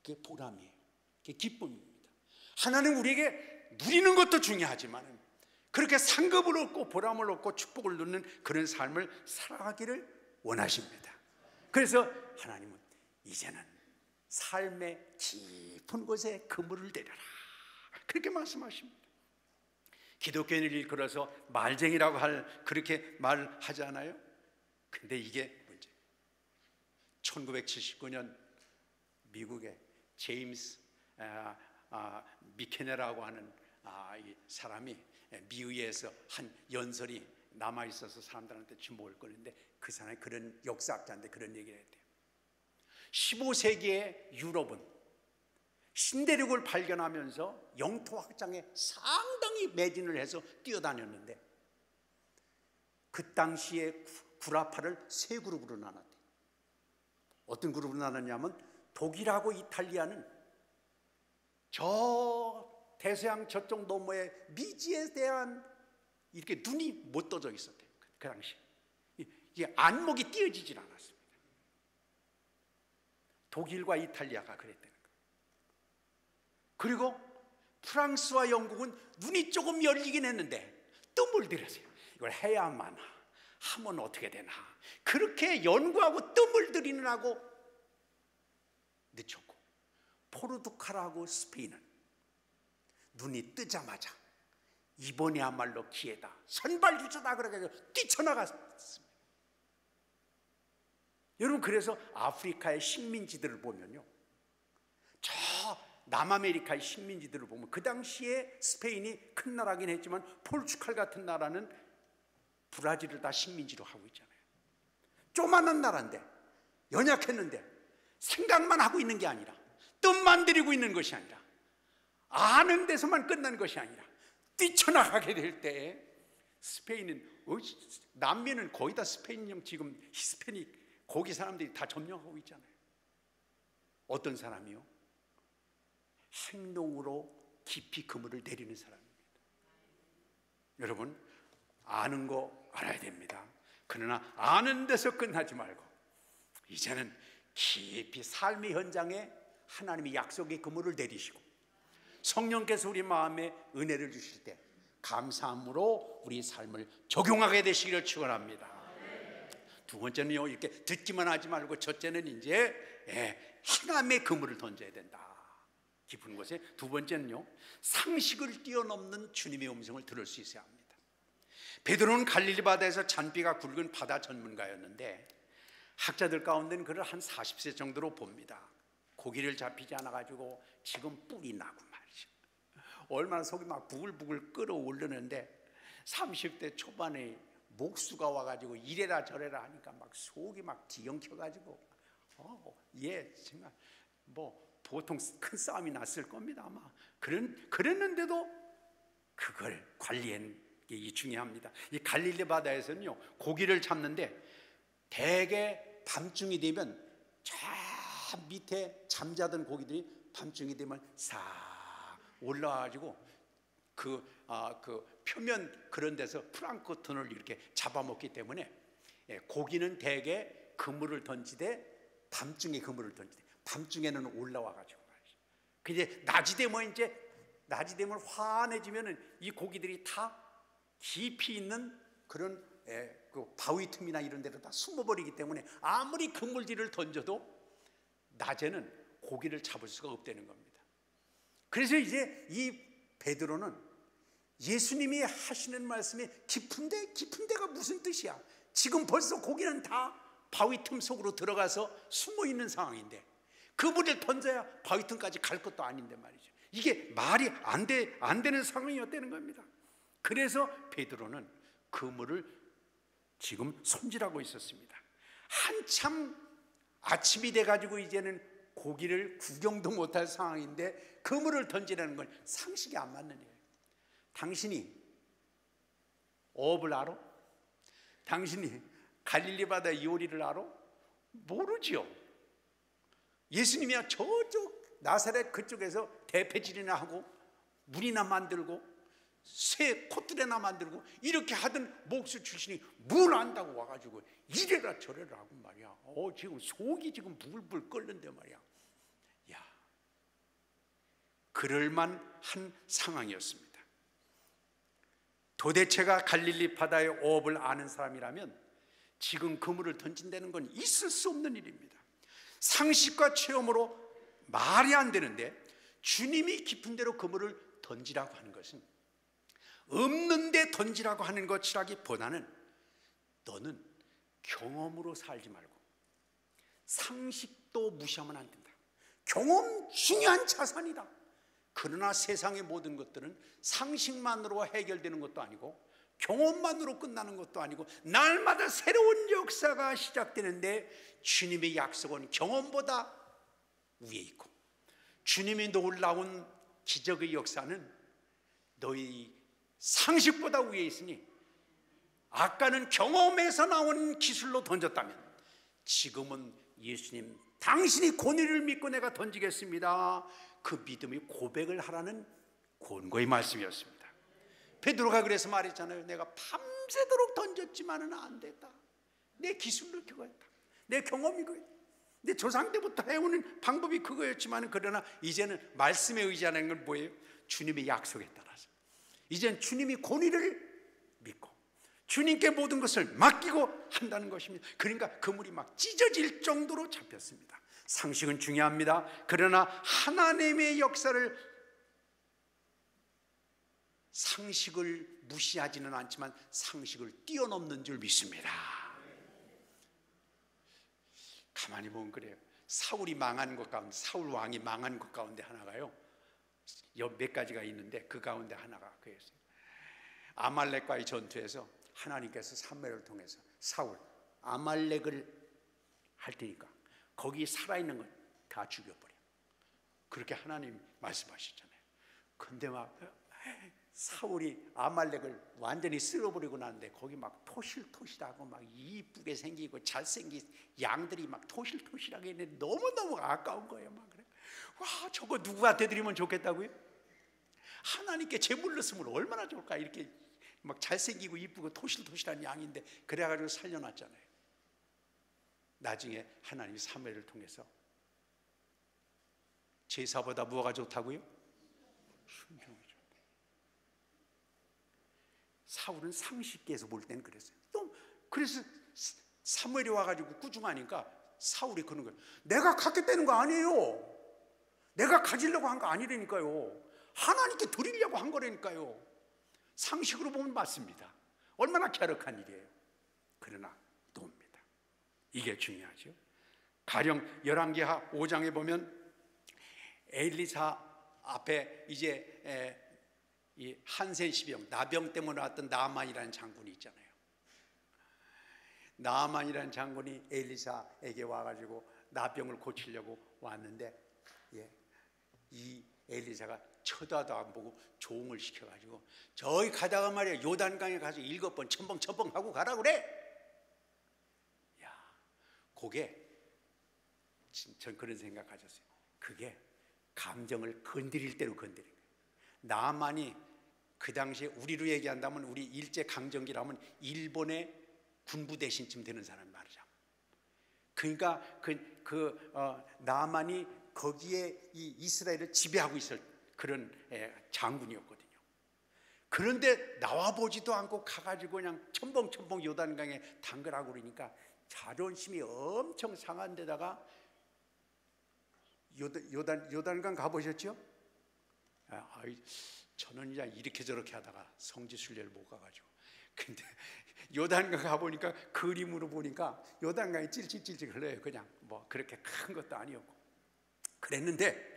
그게 보람이에요. 그게 기쁨입니다. 하나는 우리에게 누리는 것도 중요하지만 그렇게 상급을 얻고 보람을 얻고 축복을 누리는 그런 삶을 살아가기를 원하십니다. 그래서 하나님은 이제는 삶의 깊은 곳에 그물을 내려라, 그렇게 말씀하십니다. 기독교인을 일컬어서 말쟁이라고 그렇게 말하지 않아요? 근데 이게 문제. 1979년 미국의 제임스 미케네라고 하는 이 사람이 미의에서 한 연설이 남아있어서 사람들한테 주목을 끌는데 그 사람이 그런 역사학자인데 그런 얘기를 했대요. 15세기의 유럽은 신대륙을 발견하면서 영토 확장에 상당히 매진을 해서 뛰어다녔는데 그 당시에 구라파를 세 그룹으로 나눴대요. 어떤 그룹으로 나눴냐면 독일하고 이탈리아는 저 대서양 저쪽 너머에 미지에 대한 이렇게 눈이 못 떠져 있었대요. 그 당시 이게 안목이 띄어지질 않았습니다. 독일과 이탈리아가 그랬다는 거예요. 그리고 프랑스와 영국은 눈이 조금 열리긴 했는데 뜸을 들였어요. 이걸 해야만 하면 어떻게 되나, 그렇게 연구하고 뜸을 들이느라고 늦췄고, 포르투갈하고 스페인은 눈이 뜨자마자 이번이야말로 기회다, 선발주자다 그래가지고 뛰쳐나갔습니다. 여러분, 그래서 아프리카의 식민지들을 보면요, 저 남아메리카의 식민지들을 보면 그 당시에 스페인이 큰 나라긴 했지만 포르투갈 같은 나라는 브라질을 다 식민지로 하고 있잖아요. 조그마한 나라인데, 연약했는데 생각만 하고 있는 게 아니라, 뜻만 들이고 있는 것이 아니라, 아는 데서만 끝나는 것이 아니라 뛰쳐나가게 될 때 스페인은, 남미는 거의 다 스페인형, 지금 히스패닉 거기 사람들이 다 점령하고 있잖아요. 어떤 사람이요? 행동으로 깊이 그물을 내리는 사람입니다. 여러분, 아는 거 알아야 됩니다. 그러나 아는 데서 끝나지 말고 이제는 깊이 삶의 현장에 하나님이 약속의 그물을 내리시고 성령께서 우리 마음에 은혜를 주실 때 감사함으로 우리 삶을 적용하게 되시기를 축원합니다. 두 번째는요, 이렇게 듣기만 하지 말고, 첫째는 이제 행함의 그물을 던져야 된다. 깊은 곳에. 두 번째는요, 상식을 뛰어넘는 주님의 음성을 들을 수 있어야 합니다. 베드로는 갈릴리 바다에서 잔비가 굵은 바다 전문가였는데 학자들 가운데는 그를 한 40세 정도로 봅니다. 고기를 잡히지 않아가지고 지금 뿔이 나고 말이죠. 얼마나 속이 막 부글부글 끓어오르는데 30대 초반에 목수가 와가지고 이래라 저래라 하니까 막 속이 막 뒤엉켜가지고 정말 뭐 보통 큰 싸움이 났을 겁니다 아마. 그랬는데도 그걸 관리한 게 중요합니다. 이 갈릴리 바다에서는요, 고기를 잡는데 대개 밤중이 되면 저 밑에 잠자던 고기들이 밤중이 되면 싹 올라와가지고 그 표면 그런 데서 플랑크톤을 이렇게 잡아먹기 때문에 고기는 대개 그물을 던지되 밤중에 그물을 던지되 밤중에는 올라와가지고 말이죠. 근데 낮이 되면 환해지면은 이 고기들이 다 깊이 있는 그런 그 바위 틈이나 이런 데로 다 숨어버리기 때문에 아무리 그물질을 던져도 낮에는 고기를 잡을 수가 없다는 겁니다. 그래서 이제 이 베드로는 예수님이 하시는 말씀이 깊은 데가 무슨 뜻이야? 지금 벌써 고기는 다 바위 틈 속으로 들어가서 숨어 있는 상황인데 그물을 던져야 바위 틈까지 갈 것도 아닌데 말이죠. 이게 말이 안 되는 상황이었다는 겁니다. 그래서 베드로는 그물을 지금 손질하고 있었습니다. 한참 아침이 돼가지고 이제는 고기를 구경도 못할 상황인데 그물을 던지라는 건 상식이 안 맞는 일이에요. 당신이 어업을 알아? 당신이 갈릴리 바다 요리를 알아? 모르지요. 예수님이야 저쪽 나사렛 그쪽에서 대패질이나 하고 물이나 만들고 새 콧들에나 만들고 이렇게 하던 목수 출신이 뭘 안다고 와가지고 이래라 저래라 하고 말이야. 지금 속이 지금 부글부글 끓는데 말이야. 야, 그럴만한 상황이었습니다. 도대체가 갈릴리 바다의 어업을 아는 사람이라면 지금 그물을 던진다는 건 있을 수 없는 일입니다. 상식과 체험으로 말이 안 되는데 주님이 깊은 데로 그물을 던지라고 하는 것은 없는데 던지라고 하는 것이라기보다는 너는 경험으로 살지 말고 상식도 무시하면 안 된다. 경험 중요한 자산이다. 그러나 세상의 모든 것들은 상식만으로 해결되는 것도 아니고 경험만으로 끝나는 것도 아니고 날마다 새로운 역사가 시작되는데 주님의 약속은 경험보다 위에 있고 주님의 놀라운 기적의 역사는 너희 상식보다 위에 있으니 아까는 경험에서 나온 기술로 던졌다면 지금은 예수님 당신이 권위를 믿고 내가 던지겠습니다. 그 믿음이 고백을 하라는 권고의 말씀이었습니다. 베드로가 그래서 말했잖아요. 내가 밤새도록 던졌지만은 안 됐다. 내 기술로 그거였다. 내 경험이 그거였다. 내 조상 때부터 해오는 방법이 그거였지만 그러나 이제는 말씀에 의지하는 건 뭐예요? 주님의 약속에 따라서 이제는 주님이 권위를 믿고 주님께 모든 것을 맡기고 한다는 것입니다. 그러니까 그물이 막 찢어질 정도로 잡혔습니다. 상식은 중요합니다. 그러나 하나님의 역사를 상식을 무시하지는 않지만 상식을 뛰어넘는 줄 믿습니다. 가만히 보면 그래요. 사울이 망한 것 가운데, 사울 왕이 망한 것 가운데 하나가요, 몇 가지가 있는데 그 가운데 하나가 그였어요. 아말렉과의 전투에서 하나님께서 사무엘을 통해서 사울 아말렉을 할 테니까 거기 살아있는 건 다 죽여버려. 그렇게 하나님 말씀하셨잖아요. 근데 막 사울이 아말렉을 완전히 쓸어버리고 나는데 거기 막 토실토실하고 막 이쁘게 생기고 잘생긴 양들이 막 토실토실하게 있는데 너무너무 아까운 거예요. 막 그래. 와, 저거 누구한테 드리면 좋겠다고요? 하나님께 제물로 쓰면 얼마나 좋을까. 이렇게 막 잘생기고 이쁘고 토실토실한 양인데 그래가지고 살려놨잖아요. 나중에 하나님이 사무엘을 통해서 제사보다 뭐가 좋다고요? 순종이 좋다. 사울은 상식계에서 볼 때는 그랬어요. 또 그래서 사무엘이 와가지고 꾸중하니까 사울이 그러는 거예요. 내가 갖겠다는 거 아니에요. 내가 가지려고 한 거 아니라니까요. 하나님께 드리려고 한 거라니까요. 상식으로 보면 맞습니다. 얼마나 갸륵한 일이에요. 그러나 돕니다. 이게 중요하죠. 가령 열왕기하 5장에 보면 엘리사 앞에 이제 이 한센시병, 나병 때문에 왔던 나만이라는 장군이 있잖아요. 나만이라는 장군이 엘리사에게 와가지고 나병을 고치려고 왔는데, 이 엘리사가 쳐다도 안 보고 조응을 시켜가지고 저기 가다가 말이야 요단강에 가서 7번 첨벙첨벙 하고 가라 그래. 야, 그게 전 그런 생각 가졌어요. 그게 감정을 건드릴 대로 건드린 거예요. 나만이 그 당시에 우리로 얘기한다면 우리 일제 강점기라면 일본의 군부 대신쯤 되는 사람이 말이죠. 그러니까 나만이 거기에 이 이스라엘을 지배하고 있을 그런 장군이었거든요. 그런데 나와보지도 않고 가가지고 그냥 첨벙첨벙 요단강에 담그라고 그러니까 자존심이 엄청 상한 데다가 요단강 가보셨죠? 저는 이제 이렇게 저렇게 하다가 성지순례를 못 가가지고, 근데 요단강 가보니까 그림으로 보니까 요단강이 찔찔찔찔 흘러요. 그냥 뭐 그렇게 큰 것도 아니었고 그랬는데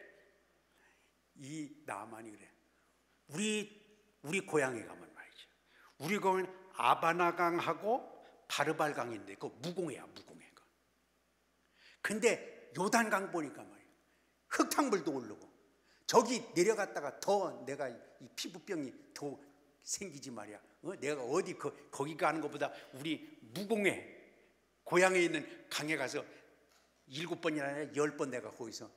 이 나만이 그래. 우리 고향에 가면 말이죠. 우리 고향은 아바나강하고 바르발강인데 그 무공해야 무공해가. 근데 요단강 보니까 말이야 흙탕물도 오르고 저기 내려갔다가 더 내가 이 피부병이 더 생기지 말이야. 내가 어디 거기 가는 것보다 우리 무공해 고향에 있는 강에 가서 7번이나 아니라 10번 내가 거기서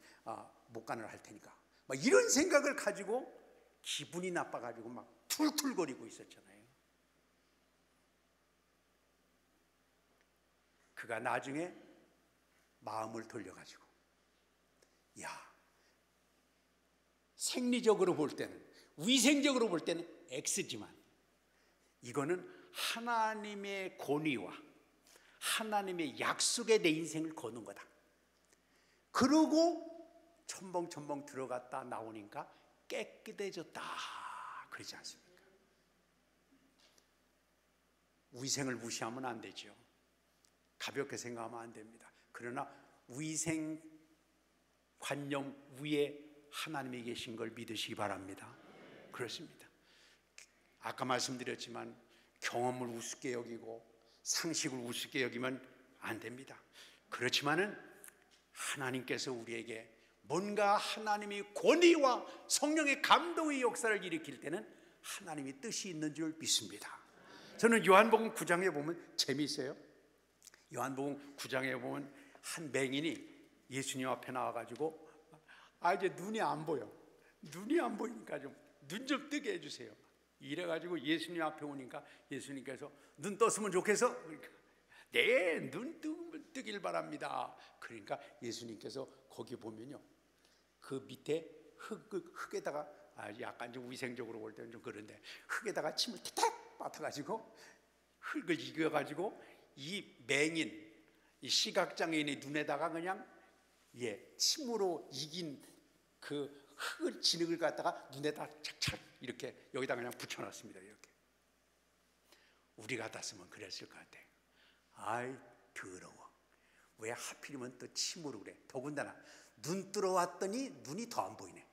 목간을 할 테니까 막 이런 생각을 가지고 기분이 나빠가지고 막 툴툴거리고 있었잖아요. 그가 나중에 마음을 돌려가지고 생리적으로 볼 때는 위생적으로 볼 때는 X지만 이거는 하나님의 권위와 하나님의 약속에 내 인생을 거는 거다. 그러고 첨벙첨벙 들어갔다 나오니까 깨끗해졌다 그러지 않습니까? 위생을 무시하면 안 되죠. 가볍게 생각하면 안 됩니다. 그러나 위생 관념 위에 하나님이 계신 걸 믿으시기 바랍니다. 그렇습니다. 아까 말씀드렸지만 경험을 우습게 여기고 상식을 우습게 여기면 안 됩니다. 그렇지만은 하나님께서 우리에게 뭔가 하나님의 권위와 성령의 감동의 역사를 일으킬 때는 하나님의 뜻이 있는 줄 믿습니다. 저는 요한복음 9장에 보면 재미있어요. 요한복음 9장에 보면 한 맹인이 예수님 앞에 나와가지고 이제 눈이 안 보여. 눈이 안 보이니까 좀 눈 좀 뜨게 해주세요. 이래가지고 예수님 앞에 오니까 예수님께서 눈 떴으면 좋겠어? 그러니까 네, 눈 뜨길 바랍니다. 그러니까 예수님께서 거기 보면요, 그 밑에 흙에다가 약간 좀 위생적으로 볼 때는 좀 그런데 흙에다가 침을 탁탁 맡아가지고 흙을 이겨가지고 이 맹인, 이 시각장애인의 눈에다가 그냥 침으로 이긴 그 흙을 진흙을 갖다가 눈에다 착착 이렇게 여기다 그냥 붙여놨습니다. 이렇게 우리 같았으면 그랬을 것 같아. 아이 더러워. 왜 하필이면 또 침으로 그래? 더군다나 눈 들어왔더니 눈이 더 안 보이네.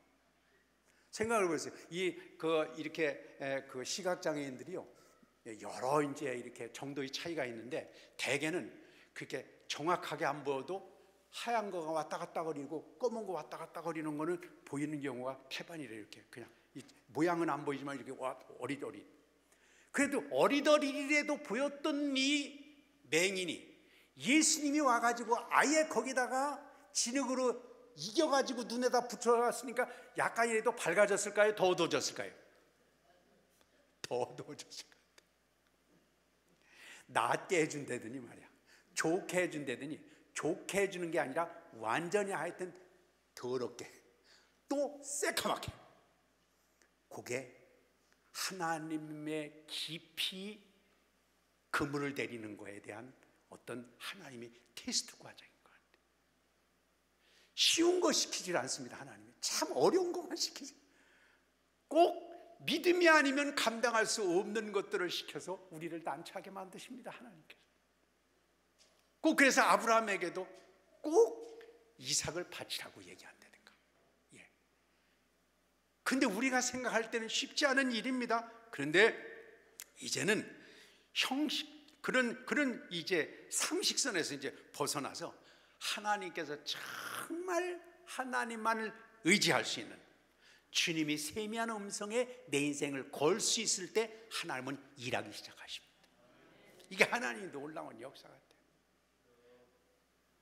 생각을 해보세요. 이렇게 그 시각장애인들이요, 여러 이제 이렇게 정도의 차이가 있는데, 대개는 그렇게 정확하게 안 보여도 하얀 거가 왔다 갔다 거리고 검은 거 왔다 갔다 거리는 거는 보이는 경우가 태반이래. 이렇게 그냥 모양은 안 보이지만 이렇게 어리더리. 그래도 어리더리라도 보였던 이 맹인이 예수님이 와가지고 아예 거기다가 진흙으로 이겨가지고 눈에다 붙여갔으니까 약간이라도 밝아졌을까요? 더 어두워졌을까요? 더 어두워졌을 것 같아요. 낫게 해준다더니 말이야, 좋게 해준다더니, 좋게 해주는 게 아니라 완전히 하여튼 더럽게 또 새까맣게. 그게 하나님의 깊이 그물을 내리는 거에 대한 어떤 하나님의 테스트 과정인 것 같아요. 쉬운 거 시키질 않습니다. 하나님이 참 어려운 것만 시키죠. 꼭 믿음이 아니면 감당할 수 없는 것들을 시켜서 우리를 난처하게 만드십니다. 하나님께서 꼭. 그래서 아브라함에게도 꼭 이삭을 바치라고 얘기한다든가. 예. 근데 우리가 생각할 때는 쉽지 않은 일입니다. 그런데 이제는 그런 이제 상식선에서 이제 벗어나서 하나님께서 정말 하나님만을 의지할 수 있는, 주님이 세미한 음성에 내 인생을 걸 수 있을 때 하나님은 일하기 시작하십니다. 이게 하나님의 놀라운 역사 같아요.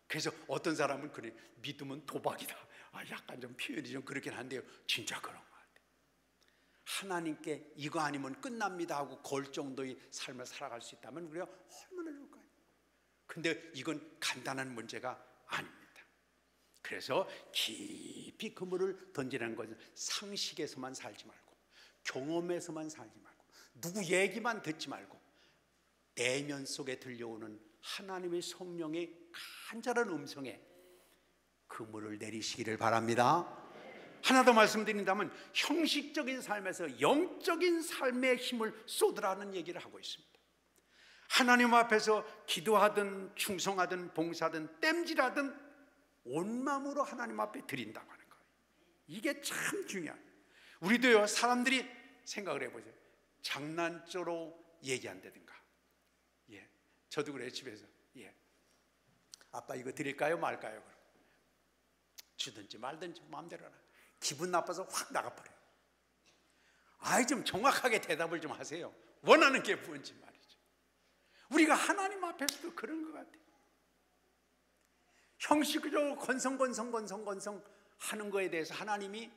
그래서 어떤 사람은 그래, 믿음은 도박이다. 약간 좀 표현이 좀 그렇긴 한데요, 진짜 그런 것 같아요. 하나님께 이거 아니면 끝납니다 하고 걸 정도의 삶을 살아갈 수 있다면 우리가 얼마나 좋을까요? 근데 이건 간단한 문제가 아닙니다. 그래서 깊이 그물을 던지라는 것은 상식에서만 살지 말고, 경험에서만 살지 말고, 누구 얘기만 듣지 말고, 내면 속에 들려오는 하나님의 성령의 간절한 음성에 그물을 내리시기를 바랍니다. 하나 더 말씀드린다면, 형식적인 삶에서 영적인 삶의 힘을 쏟으라는 얘기를 하고 있습니다. 하나님 앞에서 기도하든 충성하든 봉사하든 땜질하든 온 마음으로 하나님 앞에 드린다고 하는 거예요. 이게 참 중요해요. 우리도요, 사람들이 생각을 해보세요. 장난조로 얘기한다든가. 예, 저도 그래요. 집에서 아빠 이거 드릴까요 말까요? 주든지 말든지 마음대로 하라. 기분 나빠서 확 나가버려요. 좀 정확하게 대답을 좀 하세요. 원하는 게 뭔지 말이죠. 우리가 하나님 앞에서도 그런 것 같아요. 형식적으로 건성 하는 거에 대해서 하나님이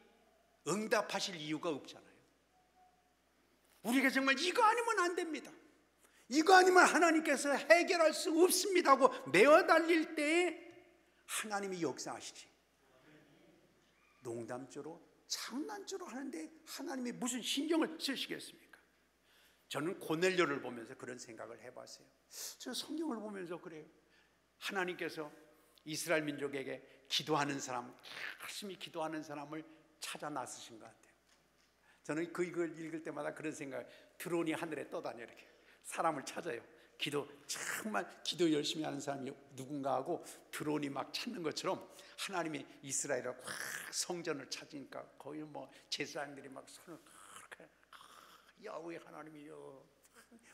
응답하실 이유가 없잖아요. 우리가 정말 이거 아니면 안 됩니다, 이거 아니면 하나님께서 해결할 수 없습니다 하고 매어 달릴 때에 하나님이 역사하시지, 농담조로 장난조로 하는데 하나님이 무슨 신경을 쓰시겠습니까? 저는 고넬료를 보면서 그런 생각을 해봤어요. 저 성경을 보면서 그래요. 하나님께서 이스라엘 민족에게 기도하는 사람, 열심히 기도하는 사람을 찾아 나서신 것 같아요. 저는 이걸 읽을 때마다 그런 생각, 드론이 하늘에 떠다녀 이렇게 사람을 찾아요. 정말 기도 열심히 하는 사람이 누군가 하고 드론이 막 찾는 것처럼 하나님이 이스라엘을 확 성전을 찾으니까 거의 뭐 제사장들이 막 손을 그렇게 야훼 하나님이요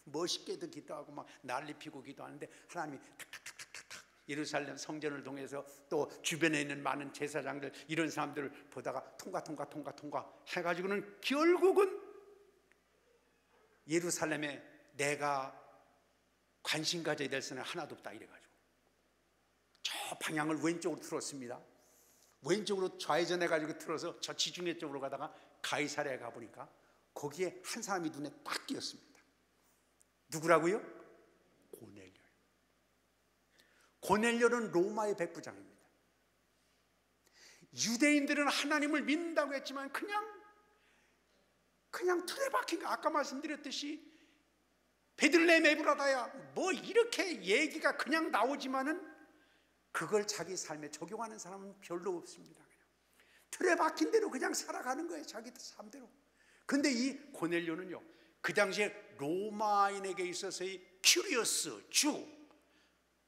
멋있게도 기도하고 막 난리 피고 기도하는데, 하나님이 탁탁탁탁탁 예루살렘 성전을 통해서 또 주변에 있는 많은 제사장들 이런 사람들을 보다가 통과 해가지고는 결국은 예루살렘에 내가 관심 가져야 될 사람은 하나도 없다 이래가지고 저 방향을 왼쪽으로 틀었습니다. 왼쪽으로 좌회전해가지고 틀어서 저 지중해 쪽으로 가다가 가이사랴에 가보니까 거기에 한 사람이 눈에 딱 띄었습니다. 누구라고요? 고넬료. 고넬료는 로마의 백부장입니다. 유대인들은 하나님을 믿는다고 했지만 그냥 틀에 박힌 거, 아까 말씀드렸듯이 베들레헴 에브라다야 뭐 이렇게 얘기가 그냥 나오지만은 그걸 자기 삶에 적용하는 사람은 별로 없습니다. 그냥 틀에 박힌 대로 그냥 살아가는 거예요, 자기 삶대로. 근데 이 고넬료는요, 그 당시에 로마인에게 있어서의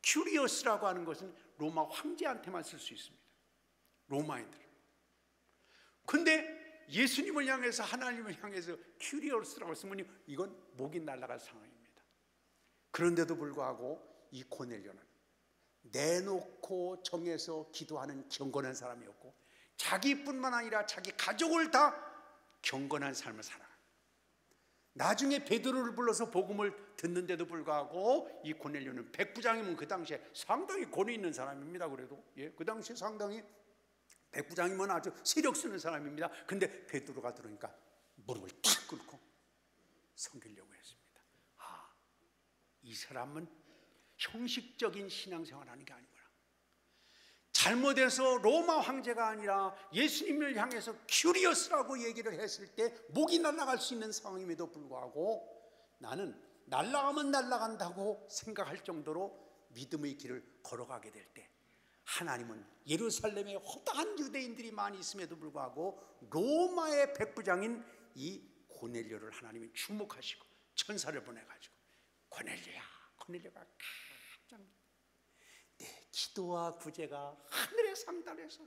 큐리어스라고 하는 것은 로마 황제한테만 쓸 수 있습니다, 로마인들. 근데 예수님을 향해서, 하나님을 향해서 큐리어스라고 쓰면 이건 목이 날아갈 상황입니다. 그런데도 불구하고 이 고넬료는 내놓고 정해서 기도하는 경건한 사람이었고, 자기뿐만 아니라 자기 가족을 다 경건한 삶을 살아. 나중에 베드로를 불러서 복음을 듣는데도 불구하고 이 고넬료는 백부장이면 그 당시에 상당히 권위 있는 사람입니다. 그래도 그 당시에 상당히 백부장이면 아주 세력 쓰는 사람입니다. 근데 베드로가 들어오니까 무릎을 탁 꿇고 섬기려고 했습니다. 이 사람은 형식적인 신앙생활을 하는 게 아니구나. 잘못해서 로마 황제가 아니라 예수님을 향해서 큐리어스라고 얘기를 했을 때 목이 날아갈 수 있는 상황임에도 불구하고 나는 날아가면 날아간다고 생각할 정도로 믿음의 길을 걸어가게 될 때, 하나님은 예루살렘에 허다한 유대인들이 많이 있음에도 불구하고 로마의 백부장인 이 고넬료를 하나님이 주목하시고 천사를 보내가지고 고넬료야, 고넬료가 깜짝 내 기도와 구제가 하늘에 상달해서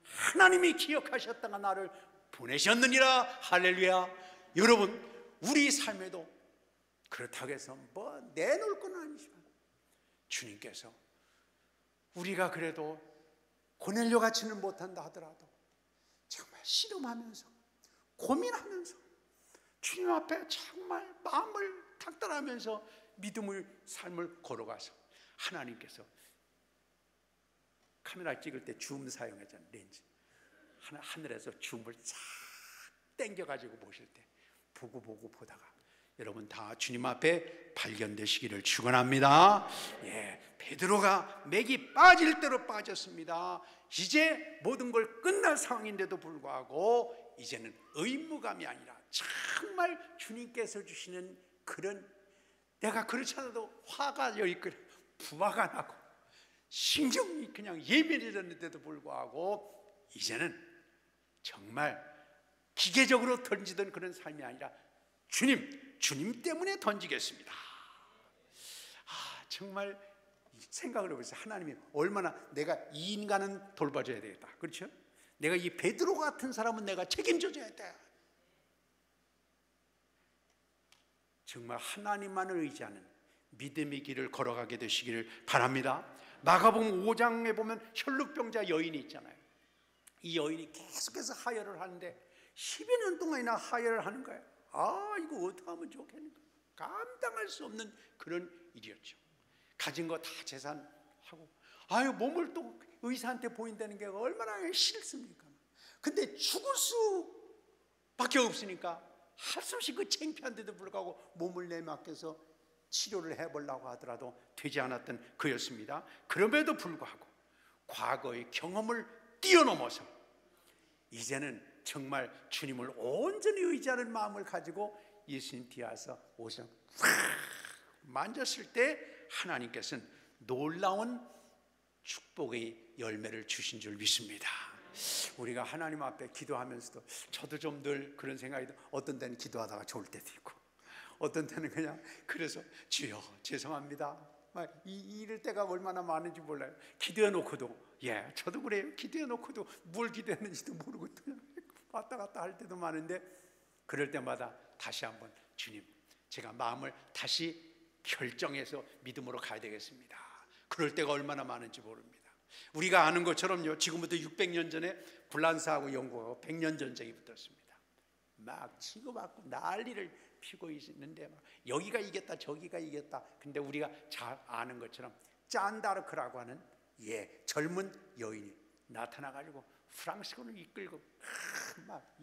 하나님이 기억하셨다가 나를 보내셨느니라. 할렐루야. 여러분, 우리 삶에도 그렇다고 해서 뭐 내놓을 건 아니지만 주님께서 우리가 그래도 고넬료 같이는 못한다 하더라도 정말 씨름하면서 고민하면서 주님 앞에 정말 마음을 탁달하면서 믿음의 삶을 걸어가서 하나님께서 카메라 찍을 때 줌 사용하잖아요. 렌즈. 하늘에서 줌을 싹 당겨가지고 보실 때 보고 보다가 여러분 다 주님 앞에 발견되시기를 축원합니다. 베드로가 맥이 빠질 대로 빠졌습니다. 이제 모든 걸 끝날 상황인데도 불구하고 이제는 의무감이 아니라 정말 주님께서 주시는 그런, 내가 그렇지 않아도 화가 여기까지 부화가 나고 신경이 그냥 예민해졌는데도 불구하고 이제는 정말 기계적으로 던지던 그런 삶이 아니라 주님 때문에 던지겠습니다. 정말 생각을 해보세요. 하나님이 얼마나 내가 이 인간은 돌봐줘야 되겠다. 그렇죠? 내가 이 베드로 같은 사람은 내가 책임져줘야 돼. 정말 하나님만을 의지하는 믿음의 길을 걸어가게 되시기를 바랍니다. 마가복음 5장에 보면 혈루병자 여인이 있잖아요. 이 여인이 계속해서 하혈을 하는데 12년 동안이나 하혈을 하는 거예요. 이거 어떻게 하면 좋겠는가, 감당할 수 없는 그런 일이었죠. 가진 거 다 재산하고 몸을 또 의사한테 보인다는 게 얼마나 싫습니까? 근데 죽을 수밖에 없으니까 할 수 없이 그 창피한데도 불구하고 몸을 내맡겨서 치료를 해보려고 하더라도 되지 않았던 그였습니다. 그럼에도 불구하고 과거의 경험을 뛰어넘어서 이제는 정말 주님을 온전히 의지하는 마음을 가지고 예수님 뒤에 와서 옷을 만졌을 때 하나님께서는 놀라운 축복의 열매를 주신 줄 믿습니다. 우리가 하나님 앞에 기도하면서도 저도 좀 늘 그런 생각이 들어요. 어떤 때는 기도하다가 좋을 때도 있고 어떤 때는 그냥 그래서 주여 죄송합니다 이럴 때가 얼마나 많은지 몰라요. 기도해 놓고도 저도 그래요. 기도해 놓고도 뭘 기도했는지도 모르고 그냥 왔다 갔다 할 때도 많은데, 그럴 때마다 다시 한번 주님, 제가 마음을 다시 결정해서 믿음으로 가야 되겠습니다. 그럴 때가 얼마나 많은지 모릅니다. 우리가 아는 것처럼요, 지금부터 600년 전에 불란사하고 영국하고 100년 전쟁이 붙었습니다. 막 치고받고 난리를 피고 있는데 막 여기가 이겼다 저기가 이겼다. 근데 우리가 잘 아는 것처럼 짠다르크라고 하는 젊은 여인이 나타나가지고 프랑스군을 이끌고 막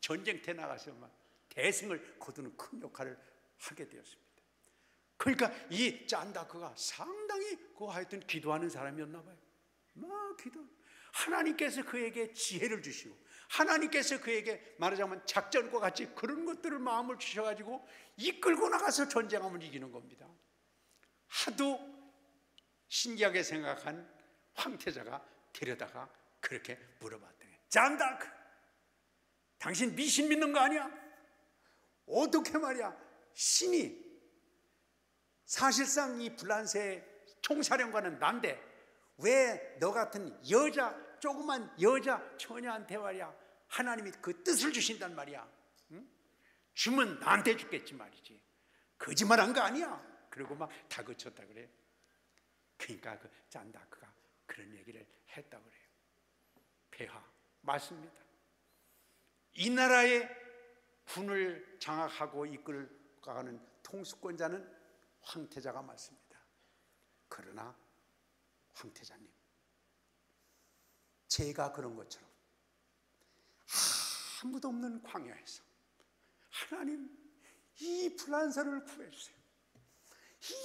전쟁터에 나가서 막 대승을 거두는 큰 역할을 하게 되었습니다. 그러니까 이 짠다크가 상당히 하여튼 기도하는 사람이었나 봐요. 막 기도. 하나님께서 그에게 지혜를 주시고 하나님께서 그에게 말하자면 작전과 같이 그런 것들을 마음을 주셔가지고 이끌고 나가서 전쟁하면 이기는 겁니다. 하도 신기하게 생각한 황태자가 데려다가 그렇게 물어봤더니, 잔다크, 당신 미신 믿는 거 아니야? 어떻게 말이야? 신이 사실상 이 불란서의 총사령관은 난데 왜 너 같은 조그만 여자 처녀한테 말이야 하나님이 그 뜻을 주신단 말이야. 응? 주면 나한테 죽겠지 말이지. 거짓말한 거 아니야. 그리고 막 다그쳤다 그래요. 그러니까 그 잔다크가 그런 얘기를 했다 그래요. 폐하 맞습니다. 이 나라의 군을 장악하고 이끌어가는 통수권자는 황태자가 맞습니다. 그러나 황태자님, 제가 그런 것처럼 아무도 없는 광야에서 하나님 이 불란서를 구해주세요.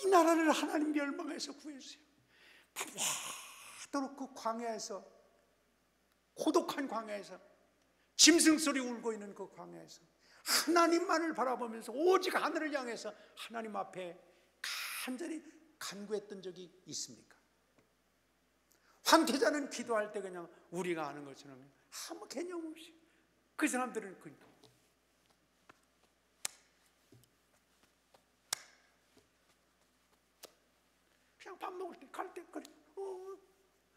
이 나라를 하나님 멸망해서 구해주세요. 밤새도록 그 광야에서, 고독한 광야에서, 짐승소리 울고 있는 그 광야에서 하나님만을 바라보면서 오직 하늘을 향해서 하나님 앞에 간절히 간구했던 적이 있습니까? 황태자는 기도할 때 그냥 우리가 아는 것처럼 아무 개념 없이, 그 사람들은 그냥 밥 먹을 때, 갈 때, 그래,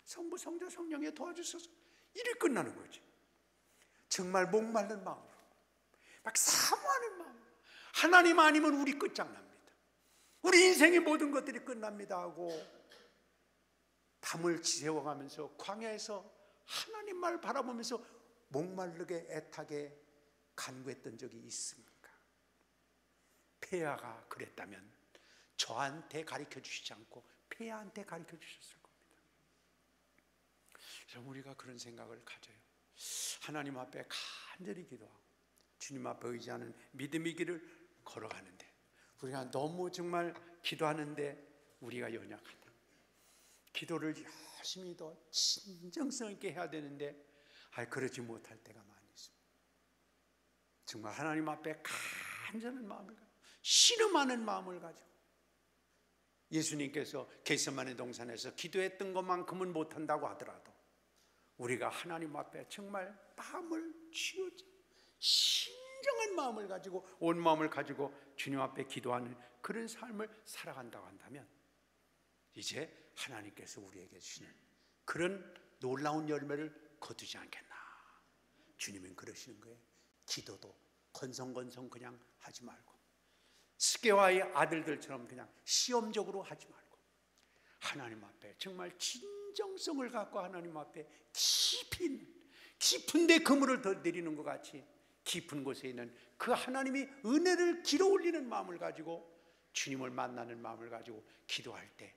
성부, 성자, 성령에 도와주셔서 일이 끝나는 거지. 정말 목마른 마음으로, 막 사모하는 마음으로, 하나님 아니면 우리 끝장납니다, 우리 인생의 모든 것들이 끝납니다 하고 담을 지새워가면서 광야에서 하나님 말 바라보면서 목마르게 애타게 간구했던 적이 있습니까? 폐하가 그랬다면 저한테 가르쳐 주시지 않고 폐하한테 가르쳐 주셨을 겁니다. 그래서 우리가 그런 생각을 가져요. 하나님 앞에 간절히 기도하고 주님 앞에 의지하는 믿음의 길을 걸어가는데, 우리가 너무 정말 기도하는데 우리가 연약하다. 기도를 열심히 더 진정성 있게 해야 되는데 그러지 못할 때가 많이 있습니다. 정말 하나님 앞에 간절한 마음을 가지고, 신음하는 마음을 가지고, 예수님께서 겟세마네 동산에서 기도했던 것만큼은 못한다고 하더라도 우리가 하나님 앞에 정말 마음을 쥐어져 신정한 마음을 가지고, 온 마음을 가지고 주님 앞에 기도하는 그런 삶을 살아간다고 한다면 이제 하나님께서 우리에게 주시는 그런 놀라운 열매를 거두지 않겠나. 주님은 그러시는 거예요. 기도도 건성건성 그냥 하지 말고, 스게와의 아들들처럼 그냥 시험적으로 하지 말고, 하나님 앞에 정말 진정성을 갖고 하나님 앞에 깊은 데 그물을 더 내리는 것 같이 깊은 곳에 있는 그 하나님이 은혜를 길어 올리는 마음을 가지고, 주님을 만나는 마음을 가지고 기도할 때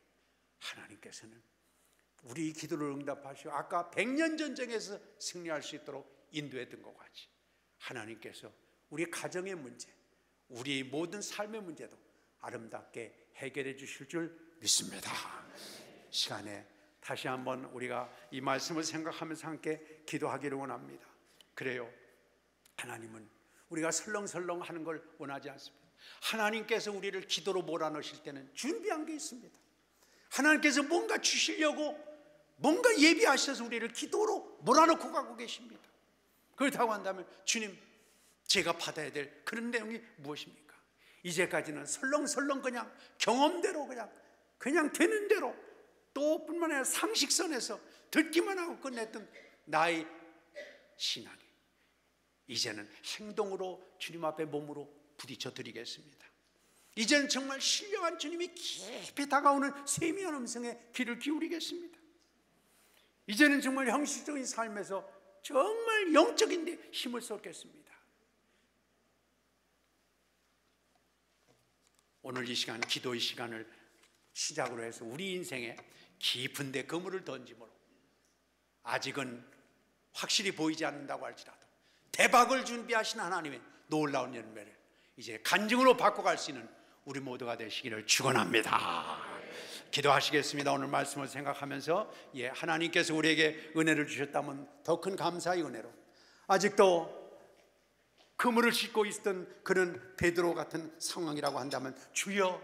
하나님께서는 우리 기도를 응답하시고 아까 100년 전쟁에서 승리할 수 있도록 인도했던 것 같이 하나님께서 우리 가정의 문제, 우리 모든 삶의 문제도 아름답게 해결해 주실 줄 믿습니다. 시간에 다시 한번 우리가 이 말씀을 생각하면서 함께 기도하기를 원합니다. 그래요, 하나님은 우리가 설렁설렁 하는 걸 원하지 않습니다. 하나님께서 우리를 기도로 몰아넣으실 때는 준비한 게 있습니다. 하나님께서 뭔가 주시려고 뭔가 예비하셔서 우리를 기도로 몰아넣고 가고 계십니다. 그렇다고 한다면 주님, 제가 받아야 될 그런 내용이 무엇입니까? 이제까지는 설렁설렁 그냥 경험대로 그냥 되는 대로, 또 뿐만 아니라 상식선에서 듣기만 하고 끝냈던 나의 신앙이 이제는 행동으로 주님 앞에 몸으로 부딪혀 드리겠습니다. 이제는 정말 신령한 주님이 깊이 다가오는 세미한 음성에 귀를 기울이겠습니다. 이제는 정말 형식적인 삶에서 정말 영적인 데 힘을 쏟겠습니다. 오늘 이 시간, 기도의 시간을 시작으로 해서 우리 인생에 깊은 데 그물을 던짐으로, 아직은 확실히 보이지 않는다고 할지라도 대박을 준비하신 하나님의 놀라운 열매를 이제 간증으로 바꿔갈 수 있는 우리 모두가 되시기를 축원합니다. 기도하시겠습니다. 오늘 말씀을 생각하면서 하나님께서 우리에게 은혜를 주셨다면 더 큰 감사의 은혜로, 아직도 그물을 싣고 있던 그런 베드로 같은 상황이라고 한다면 주여,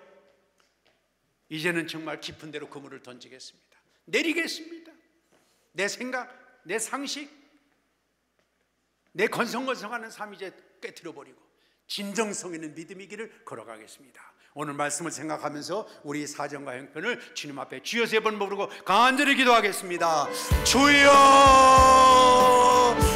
이제는 정말 깊은 데로 그물을 던지겠습니다. 내리겠습니다. 내 생각, 내 상식, 내 건성건성하는 삶 이제 깨트려버리고 진정성 있는 믿음의 길을 걸어가겠습니다. 오늘 말씀을 생각하면서 우리 사정과 형편을 주님 앞에 주여 3번 부르고 간절히 기도하겠습니다. 주여.